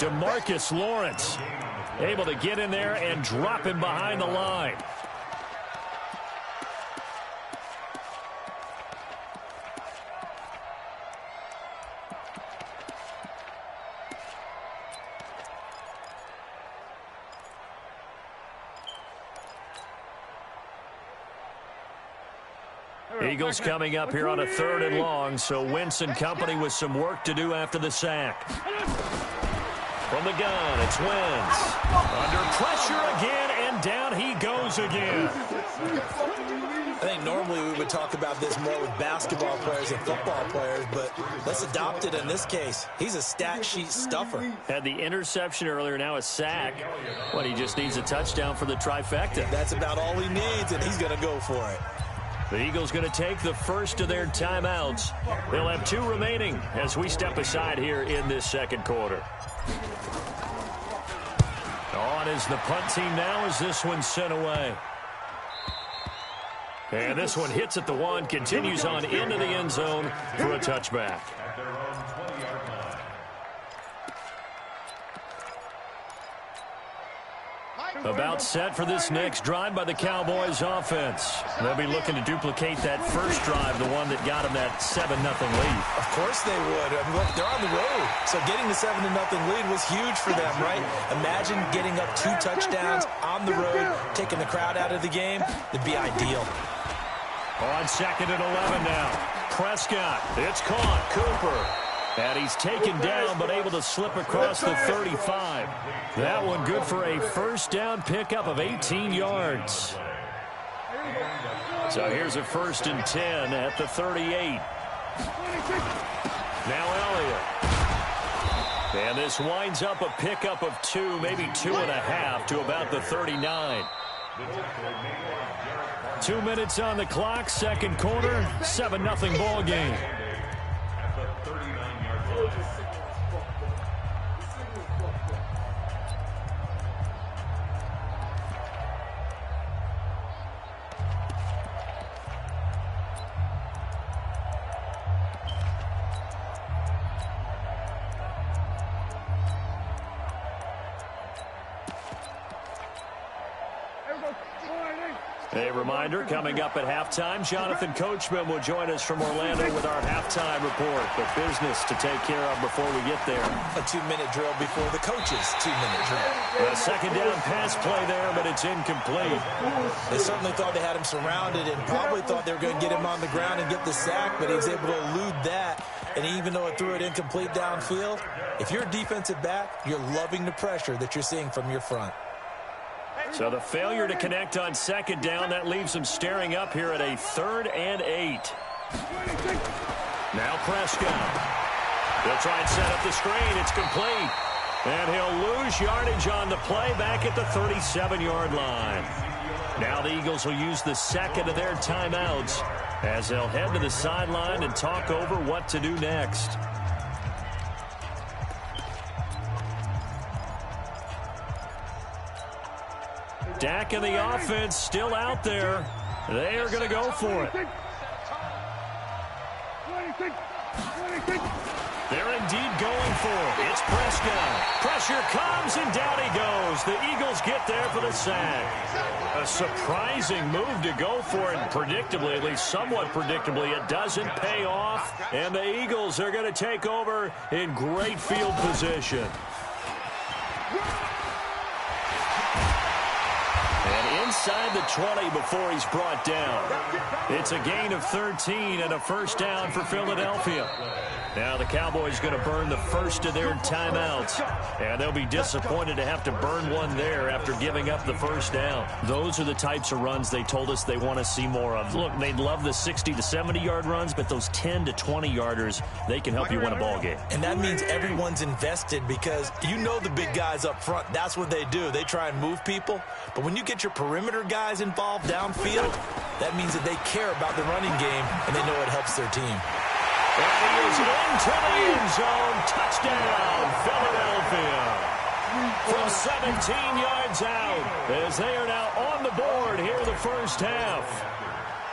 S6: DeMarcus Lawrence able to get in there and drop him behind the line. Eagles coming up here on a 3rd and long, so Wentz and company with some work to do after the sack. From the gun, it's Wentz. Under pressure again, and down he goes again.
S7: I think normally we would talk about this more with basketball players and football players, but let's adopt it in this case. He's a stat sheet stuffer.
S6: Had the interception earlier, now a sack. But he just needs a touchdown for the trifecta.
S7: That's about all he needs, and he's going to go for it.
S6: The Eagles going to take the first of their timeouts. They'll have 2 remaining as we step aside here in this second quarter. On is the punt team now as this one's sent away. And this one hits at the 1, continues on into the end zone for a touchback. About set for this next drive by the Cowboys offense. They'll be looking to duplicate that first drive, the one that got them that 7-0 lead.
S7: Of course they would. I mean, look, they're on the road. So getting the 7-0 lead was huge for them, right? Imagine getting up 2 touchdowns on the road, taking the crowd out of the game. It'd be ideal.
S6: On 2nd and 11 now. Prescott. It's caught. Cooper. And he's taken down, but able to slip across the 35. That one good for a first down pickup of 18 yards. So here's a 1st and 10 at the 38. Now Elliott. And this winds up a pickup of 2, maybe 2.5 to about the 39. 2 minutes on the clock, second quarter, 7-0 ball game. A reminder, coming up at halftime, Jonathan Coachman will join us from Orlando with our halftime report. But business to take care of before we get there.
S7: A 2-minute drill before the coach's 2-minute drill.
S6: A second down pass play there, but it's incomplete.
S7: They certainly thought they had him surrounded and probably thought they were going to get him on the ground and get the sack, but he was able to elude that. And even though it threw it incomplete downfield, if you're a defensive back, you're loving the pressure that you're seeing from your front.
S6: So the failure to connect on second down, that leaves them staring up here at a 3rd and 8. Now Prescott. He'll try and set up the screen. It's complete. And he'll lose yardage on the play back at the 37-yard line. Now the Eagles will use the second of their timeouts as they'll head to the sideline and talk over what to do next. Dak and the offense still out there. They are going to go for it. They're indeed going for it. It's Prescott. Pressure comes, and down he goes. The Eagles get there for the sack. A surprising move to go for it, and predictably, at least somewhat predictably, it doesn't pay off. And the Eagles are going to take over in great field position. Inside the 20 before he's brought down. It's a gain of 13 and a first down for Philadelphia. Now the Cowboys going to burn the first of their timeouts. And they'll be disappointed to have to burn one there after giving up the first down. Those are the types of runs they told us they want to see more of. Look, they'd love the 60 to 70-yard runs, but those 10 to 20-yarders, they can help you win a ball game.
S7: And that means everyone's invested because you know the big guys up front. That's what they do. They try and move people. But when you get your perimeter guys involved downfield, That means that they care about the running game, and they know it helps their team.
S6: And he is into the end zone. Touchdown, Philadelphia. From 17 yards out, as they are now on the board here in the first half.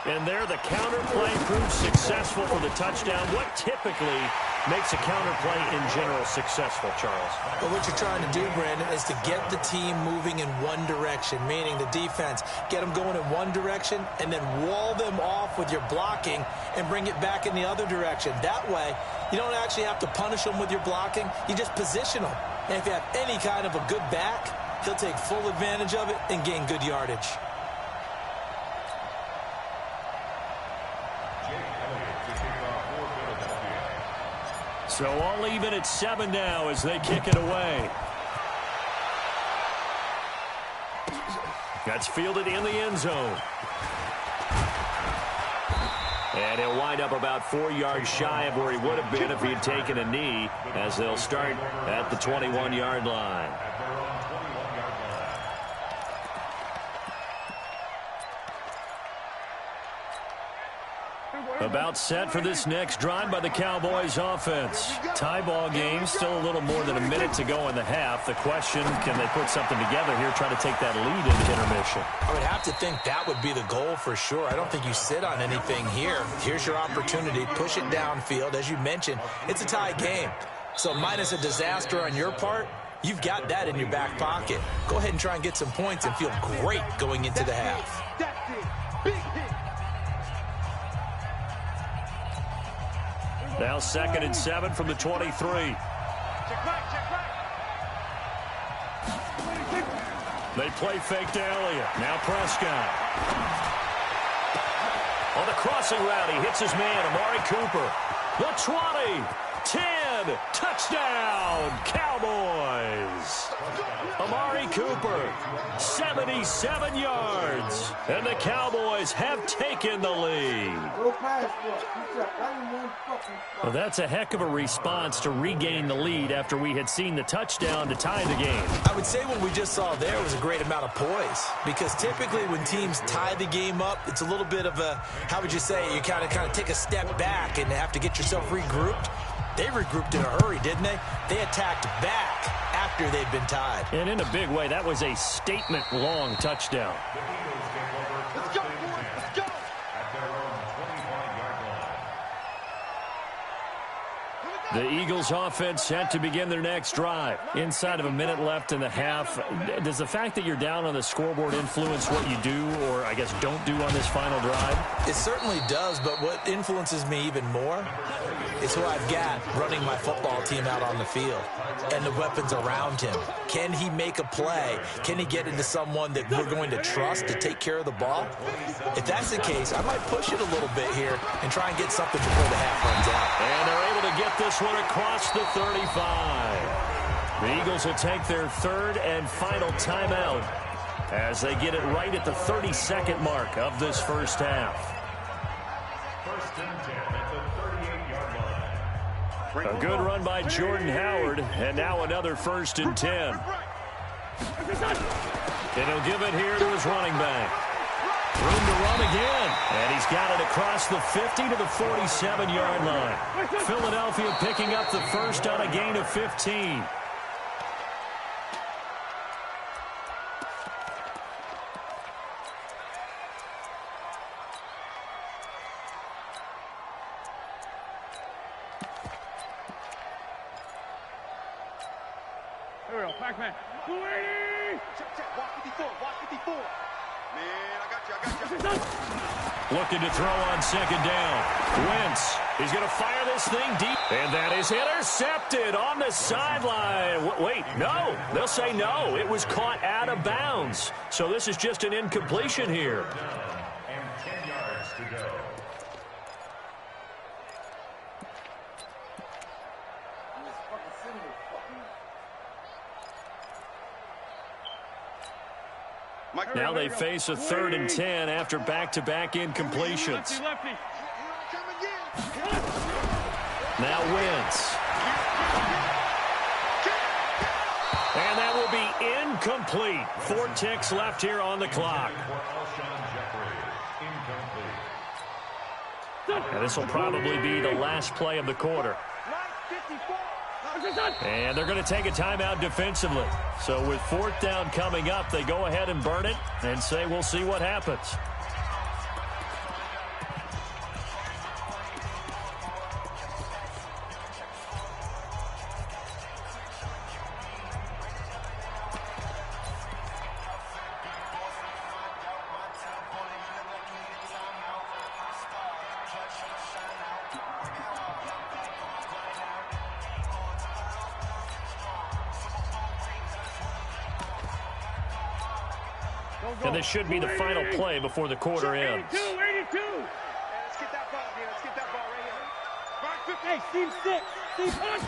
S6: And there, the counter play proves successful for the touchdown. What typically makes a counter play in general successful, Charles?
S7: But what you're trying to do, Brandon, is to get the team moving in one direction, meaning the defense. Get them going in one direction and then wall them off with your blocking and bring it back in the other direction. That way, you don't actually have to punish them with your blocking. You just position them. And if you have any kind of a good back, he'll take full advantage of it and gain good yardage.
S6: So all even at 7 now as they kick it away. That's fielded in the end zone. And he'll wind up about 4 yards shy of where he would have been if he had taken a knee, as they'll start at the 21-yard line. About set for this next drive by the Cowboys offense. Tie ball game, still a little more than a minute to go in the half. The question, can they put something together here, try to take that lead into intermission?
S7: I would have to think that would be the goal for sure. I don't think you sit on anything here. Here's your opportunity. Push it downfield. As you mentioned, it's a tie game. So minus a disaster on your part, you've got that in your back pocket. Go ahead and try and get some points and feel great going into the half.
S4: That's it. Big hit.
S6: Now 2nd and 7 from the 23.
S4: Check right, check right.
S6: They play fake to Elliott. Now Prescott. On the crossing route, he hits his man, Amari Cooper. The 20, 10, touchdown, Cowboys. Amari Cooper, 77 yards. And the Cowboys have taken the lead. Well, that's a heck of a response to regain the lead after we had seen the touchdown to tie the game.
S7: I would say what we just saw there was a great amount of poise, because typically when teams tie the game up, it's a little bit of a, how would you say, you kind of take a step back and have to get yourself regrouped. They regrouped in a hurry, didn't they? They attacked back after they'd been tied.
S6: And in a big way, that was a statement-long touchdown.
S4: Let's go, boys. Let's go.
S8: At their own 25-yard line.
S6: The Eagles offense set to begin their next drive. Inside of a minute left in the half, does the fact that you're down on the scoreboard influence what you do, or I guess don't do on this final drive?
S7: It certainly does, but what influences me even more is who I've got running my football team out on the field and the weapons around him. Can he make a play? Can he get into someone that we're going to trust to take care of the ball? If that's the case, I might push it a little bit here and try and get something before the half runs out.
S6: And they're able to get this one across the 35. The Eagles will take their 3rd and final timeout as they get it right at the 32nd mark of this first half.
S8: 1st and 10 at the 38-yard line.
S6: A good run by Jordan Howard, and now another 1st and 10. And he'll give it here to his running back. Room to run again, and he's got it across the 50 to the 47-yard line. Philadelphia picking up the first on a gain of 15.
S4: Here we go, Pac-Man. 280! Check, walk 54, walk 54. Man, I got you.
S6: Looking to throw on 2nd down. Wentz, he's going to fire this thing deep. And that is intercepted on the sideline. Wait, no. They'll say no. It was caught out of bounds. So this is just an incompletion here.
S8: And 10 yards to go.
S6: Now they face a 3rd and 10 after back-to-back incompletions. Now Wentz. And that will be incomplete. 4 ticks left here on the clock.
S8: For Alshon Jeffrey, incomplete.
S6: And this will probably be the last play of the quarter. And they're going to take a timeout defensively. So with 4th down coming up, they go ahead and burn it and say we'll see what happens. And this should be the final play before the quarter ends.
S4: 82. Let's get that ball, dude. Let's get that ball right here. Hey, Steve, sit. Steve, punch.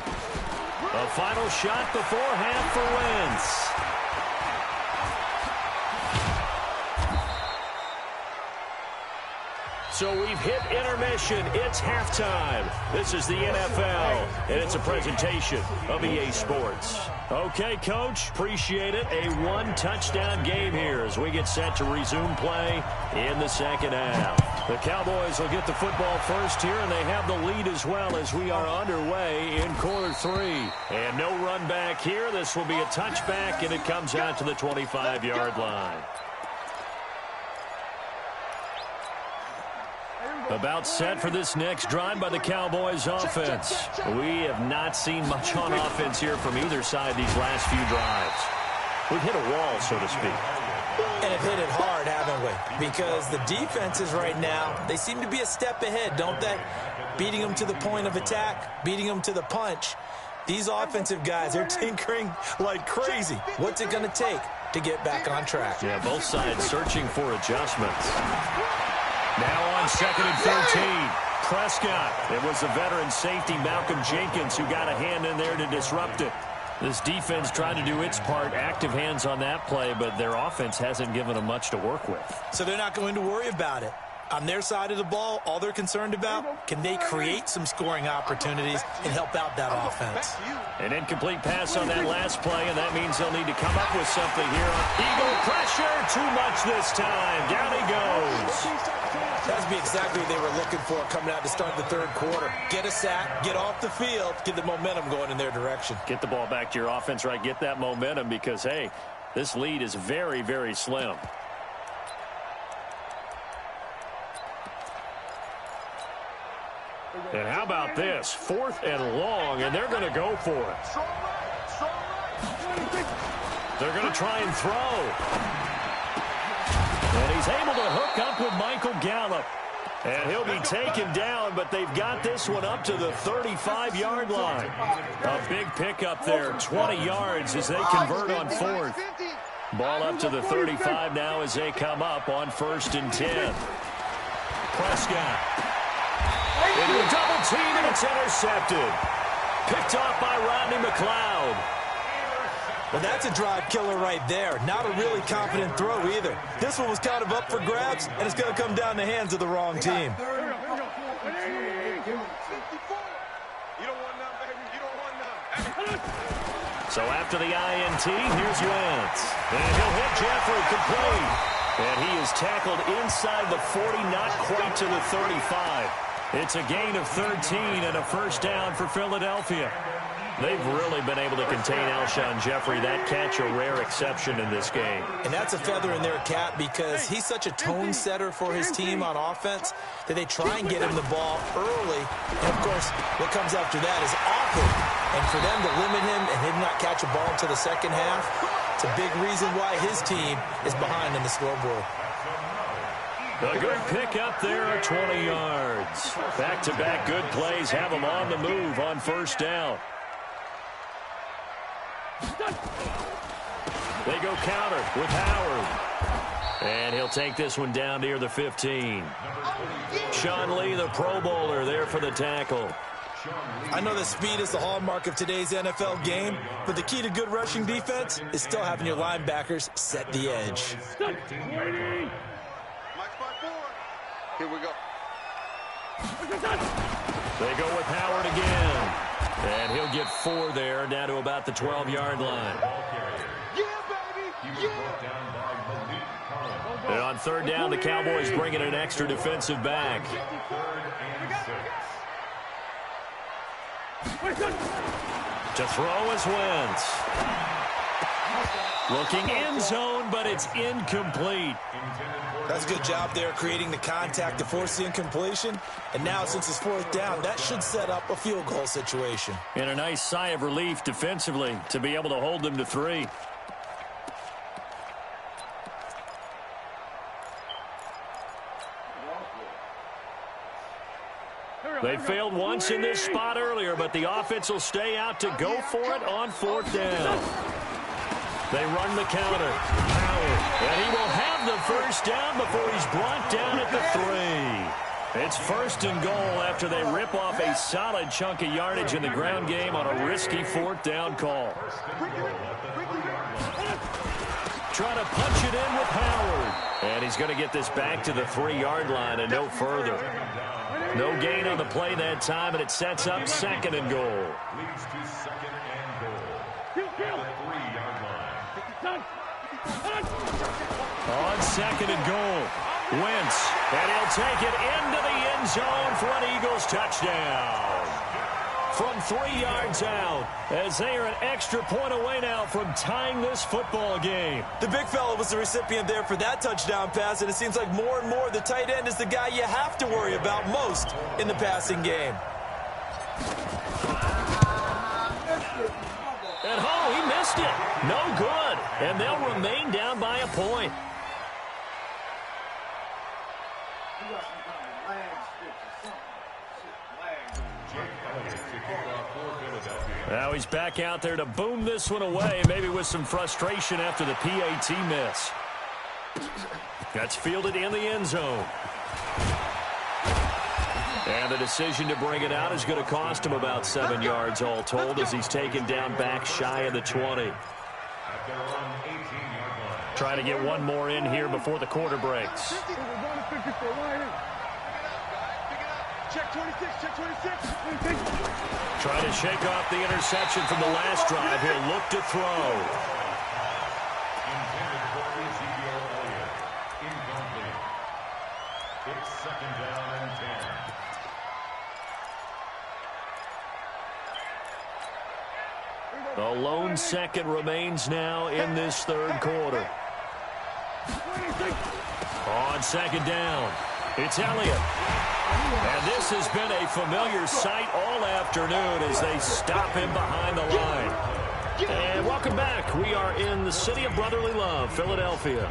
S6: A final shot before half for Wentz. So we've hit intermission. It's halftime. This is the NFL, and it's a presentation of EA Sports. Okay, Coach, appreciate it. A 1-touchdown game here as we get set to resume play in the second half. The Cowboys will get the football first here, and they have the lead as well as we are underway in quarter 3. And no run back here. This will be a touchback, and it comes out to the 25-yard line. About set for this next drive by the Cowboys offense. We have not seen much on offense here from either side these last few drives. We've hit a wall, so to speak.
S7: And have hit it hard, haven't we? Because the defenses right now, they seem to be a step ahead, don't they? Beating them to the point of attack, beating them to the punch. These offensive guys, they're tinkering like crazy. What's it going to take to get back on track?
S6: Yeah, both sides searching for adjustments. Now on 2nd and 13. Prescott. It was the veteran safety Malcolm Jenkins who got a hand in there to disrupt it. This defense tried to do its part, active hands on that play, but their offense hasn't given them much to work with.
S7: So they're not going to worry about it. On their side of the ball, all they're concerned about, can they create some scoring opportunities and help out that offense?
S6: An incomplete pass on that last play, and that means they'll need to come up with something here. Eagle pressure, too much this time. Down he goes.
S7: That would be exactly what they were looking for coming out to start the 3rd quarter. Get a sack, get off the field, get the momentum going in their direction.
S6: Get the ball back to your offense, right? Get that momentum because, hey, this lead is very, very slim. And how about this? 4th and long, and they're going to go for it. They're going to try and throw. And he's able to hook up with Michael Gallup. And he'll be taken down, but they've got this one up to the 35-yard line. A big pickup there, 20 yards as they convert on 4th. Ball up to the 35 now as they come up on 1st and 10. Prescott. Into a double team, and it's intercepted. Picked off by Rodney McLeod.
S7: Well, that's a drive killer right there. Not a really confident throw either. This one was kind of up for grabs, and it's going to come down the hands of the wrong team.
S6: So after the INT, here's Wentz. And he'll hit Jeffrey complete. And he is tackled inside the 40, not quite to the 35. It's a gain of 13 and a first down for Philadelphia. They've really been able to contain Alshon Jeffrey. That catch a rare exception in this game.
S7: And that's a feather in their cap because he's such a tone setter for his team on offense that they try and get him the ball early. And, of course, what comes after that is awkward. And for them to limit him and him not catch a ball until the second half, it's a big reason why his team is behind in the scoreboard.
S6: A good pick up there, 20 yards. Back-to-back good plays have them on the move on first down. They go counter with Howard. And he'll take this one down near the 15. Sean Lee, the Pro Bowler, there for the tackle.
S7: I know that speed is the hallmark of today's NFL game, but the key to good rushing defense is still having your linebackers set the edge.
S4: Here we go.
S6: They go with Howard again. And he'll get 4 there, down to about the 12-yard line.
S4: Yeah, baby! Yeah!
S6: And on third down, the Cowboys bring in an extra defensive back. To throw is Wentz. Looking end zone, but it's incomplete.
S7: That's a good job there creating the contact to force the incompletion. And now since it's fourth down, that should set up a field goal situation.
S6: And a nice sigh of relief defensively to be able to hold them to 3. They failed once in this spot earlier, but the offense will stay out to go for it on fourth down. They run the counter. Howard, and he will have the first down before he's brought down at the 3. It's first and goal after they rip off a solid chunk of yardage in the ground game on a risky fourth down call. Trying to punch it in with Howard. And he's going to get this back to the 3-yard line and no further. No gain on the play that time, and it sets up second and goal.
S8: Leads to second and goal. At the 3-yard line.
S6: On second and goal, Wentz, and he'll take it into the end zone for an Eagles touchdown. From 3 yards out, as they are an extra point away now from tying this football game.
S7: The big fella was the recipient there for that touchdown pass, and it seems like more and more the tight end is the guy you have to worry about most in the passing game.
S6: And he missed it. No good. And they'll remain down by a point. Now he's back out there to boom this one away, maybe with some frustration after the PAT miss. That's fielded in the end zone. And the decision to bring it out is going to cost him about 7 yards all told as he's taken down back shy of the 20. Trying to get one more in here before the quarter breaks.
S4: Check 26, check 26.
S6: Trying to shake off the interception from the last drive. He'll look to throw.
S8: Intended for Ezekiel Elliott. Incomplete. It's second down and 10.
S6: The lone second remains now in this third quarter. On second down, it's Elliott. And this has been a familiar sight all afternoon as they stop him behind the line. And welcome back. We are in the city of brotherly love, Philadelphia.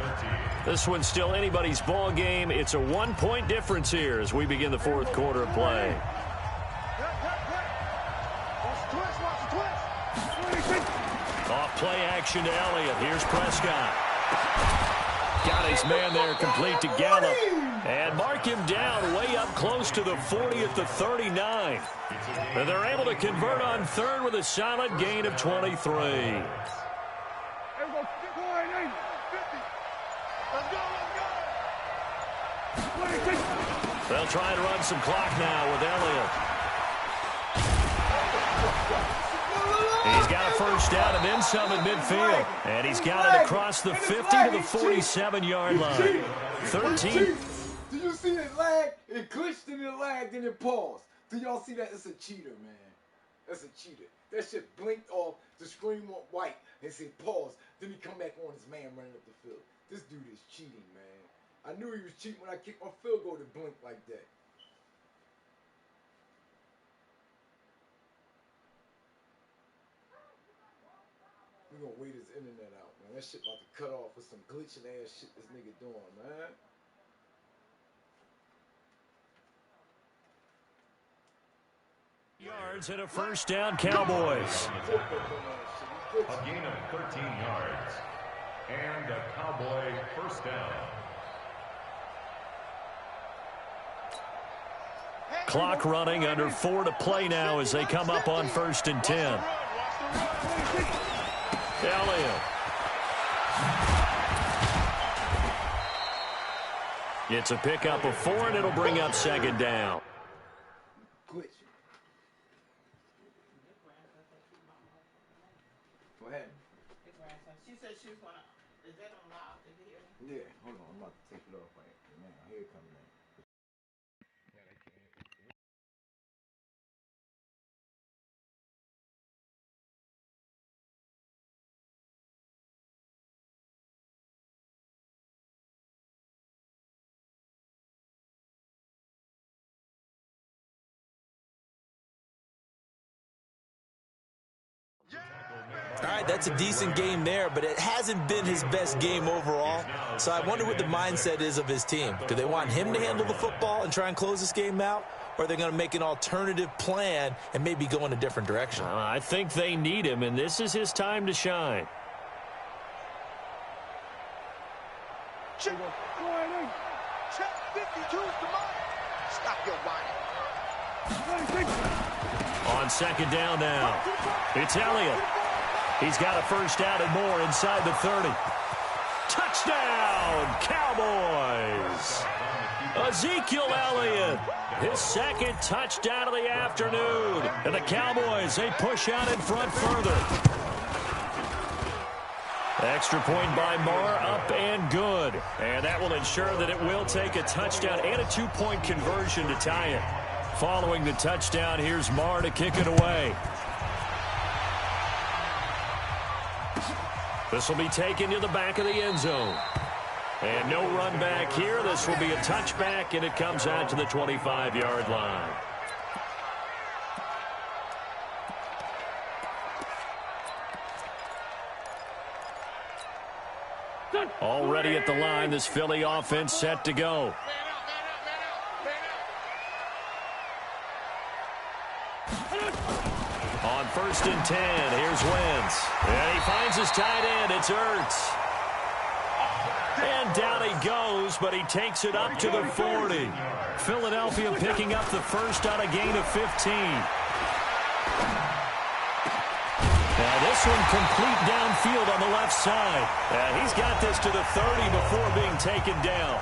S6: This one's still anybody's ball game. It's a 1-point difference here as we begin the fourth quarter of play. Off play action to Elliott. Here's Prescott. Got his man there complete to Gallup. And mark him down way up close to the 40 at the 39. And they're able to convert on third with a solid gain of 23. They'll try and run some clock now with Elliott. He's got a first down and then some in midfield. And he's got it across the 50 to the 47-yard line. 13.
S11: Do you see it lag? It glitched and it lagged and it paused. Do y'all see that? It's a cheater, man. That's a cheater. That shit blinked off, the screen went white, and said pause. Then he come back on his man running up the field. This dude is cheating, man. I knew he was cheating when I kicked my field goal to blink like that. We're gonna wait his internet out, man. That shit about to cut off with some glitching ass shit this nigga doing, man.
S6: Yards and a first down, Cowboys.
S8: A gain of 13 yards. And a Cowboy first down.
S6: Clock running, under 4 to play now as they come up on 1st and 10. Elliott. It's a pickup of 4, and it'll bring up second down.
S11: Glitch. Go ahead.
S12: She said she was gonna. Is that on loud?
S11: Yeah, hold on. I'm about to take it off right now. Here it comes.
S7: All right, that's a decent game there, but it hasn't been his best game overall. So I wonder what the mindset is of his team. Do they want him to handle the football and try and close this game out? Or are they going to make an alternative plan and maybe go in a different direction?
S6: I think they need him, and this is his time to shine.
S4: Check 52's the mark. Stop your whining.
S6: On second down now, it's Elliott. He's got a first down and more inside the 30. Touchdown, Cowboys! Ezekiel Elliott, his second touchdown of the afternoon. And the Cowboys, they push out in front further. Extra point by Marr, up and good. And that will ensure that it will take a touchdown and a 2-point conversion to tie it. Following the touchdown, here's Marr to kick it away. This will be taken to the back of the end zone. And no run back here. This will be a touchback, and it comes out to the 25-yard line. Already at the line, this Philly offense set to go. On 1st and 10, here's Wentz. And he finds his tight end. It's Ertz. And down he goes, but he takes it up to the 40. Philadelphia picking up the first on a gain of 15. Now this one complete downfield on the left side. And he's got this to the 30 before being taken down.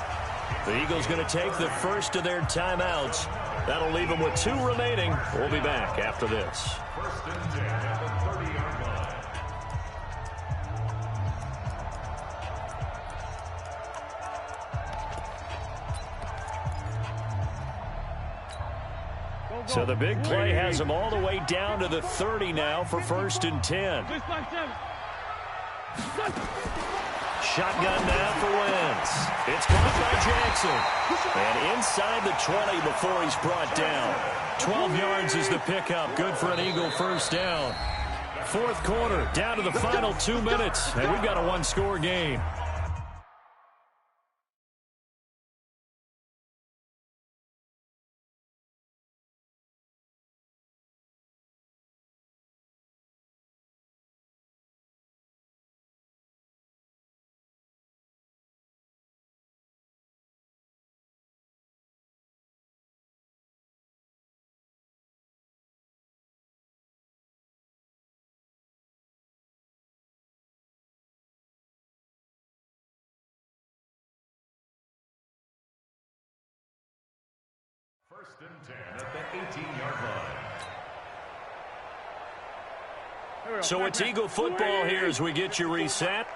S6: The Eagles going to take the first of their timeouts. That'll leave them with 2 remaining. We'll be back after this.
S8: 1st and 10 at the 30-yard line.
S6: So the big play has them all the way down to the 30 now for 1st and 10. Shotgun now for Wentz. It's caught by Jackson. And inside the 20 before he's brought down. 12 yards is the pickup. Good for an Eagle first down. 4th quarter, down to the final 2 minutes. And we've got a 1-score game.
S8: First and 10 at the 18-yard line.
S6: So it's Eagle football here as we get you reset.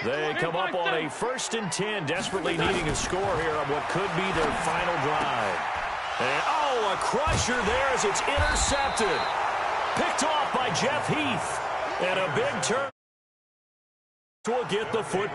S6: They come up on a 1st and 10, desperately needing a score here on what could be their final drive. And, oh, a crusher there as it's intercepted. Picked off by Jeff Heath. And a big turn will get the foot.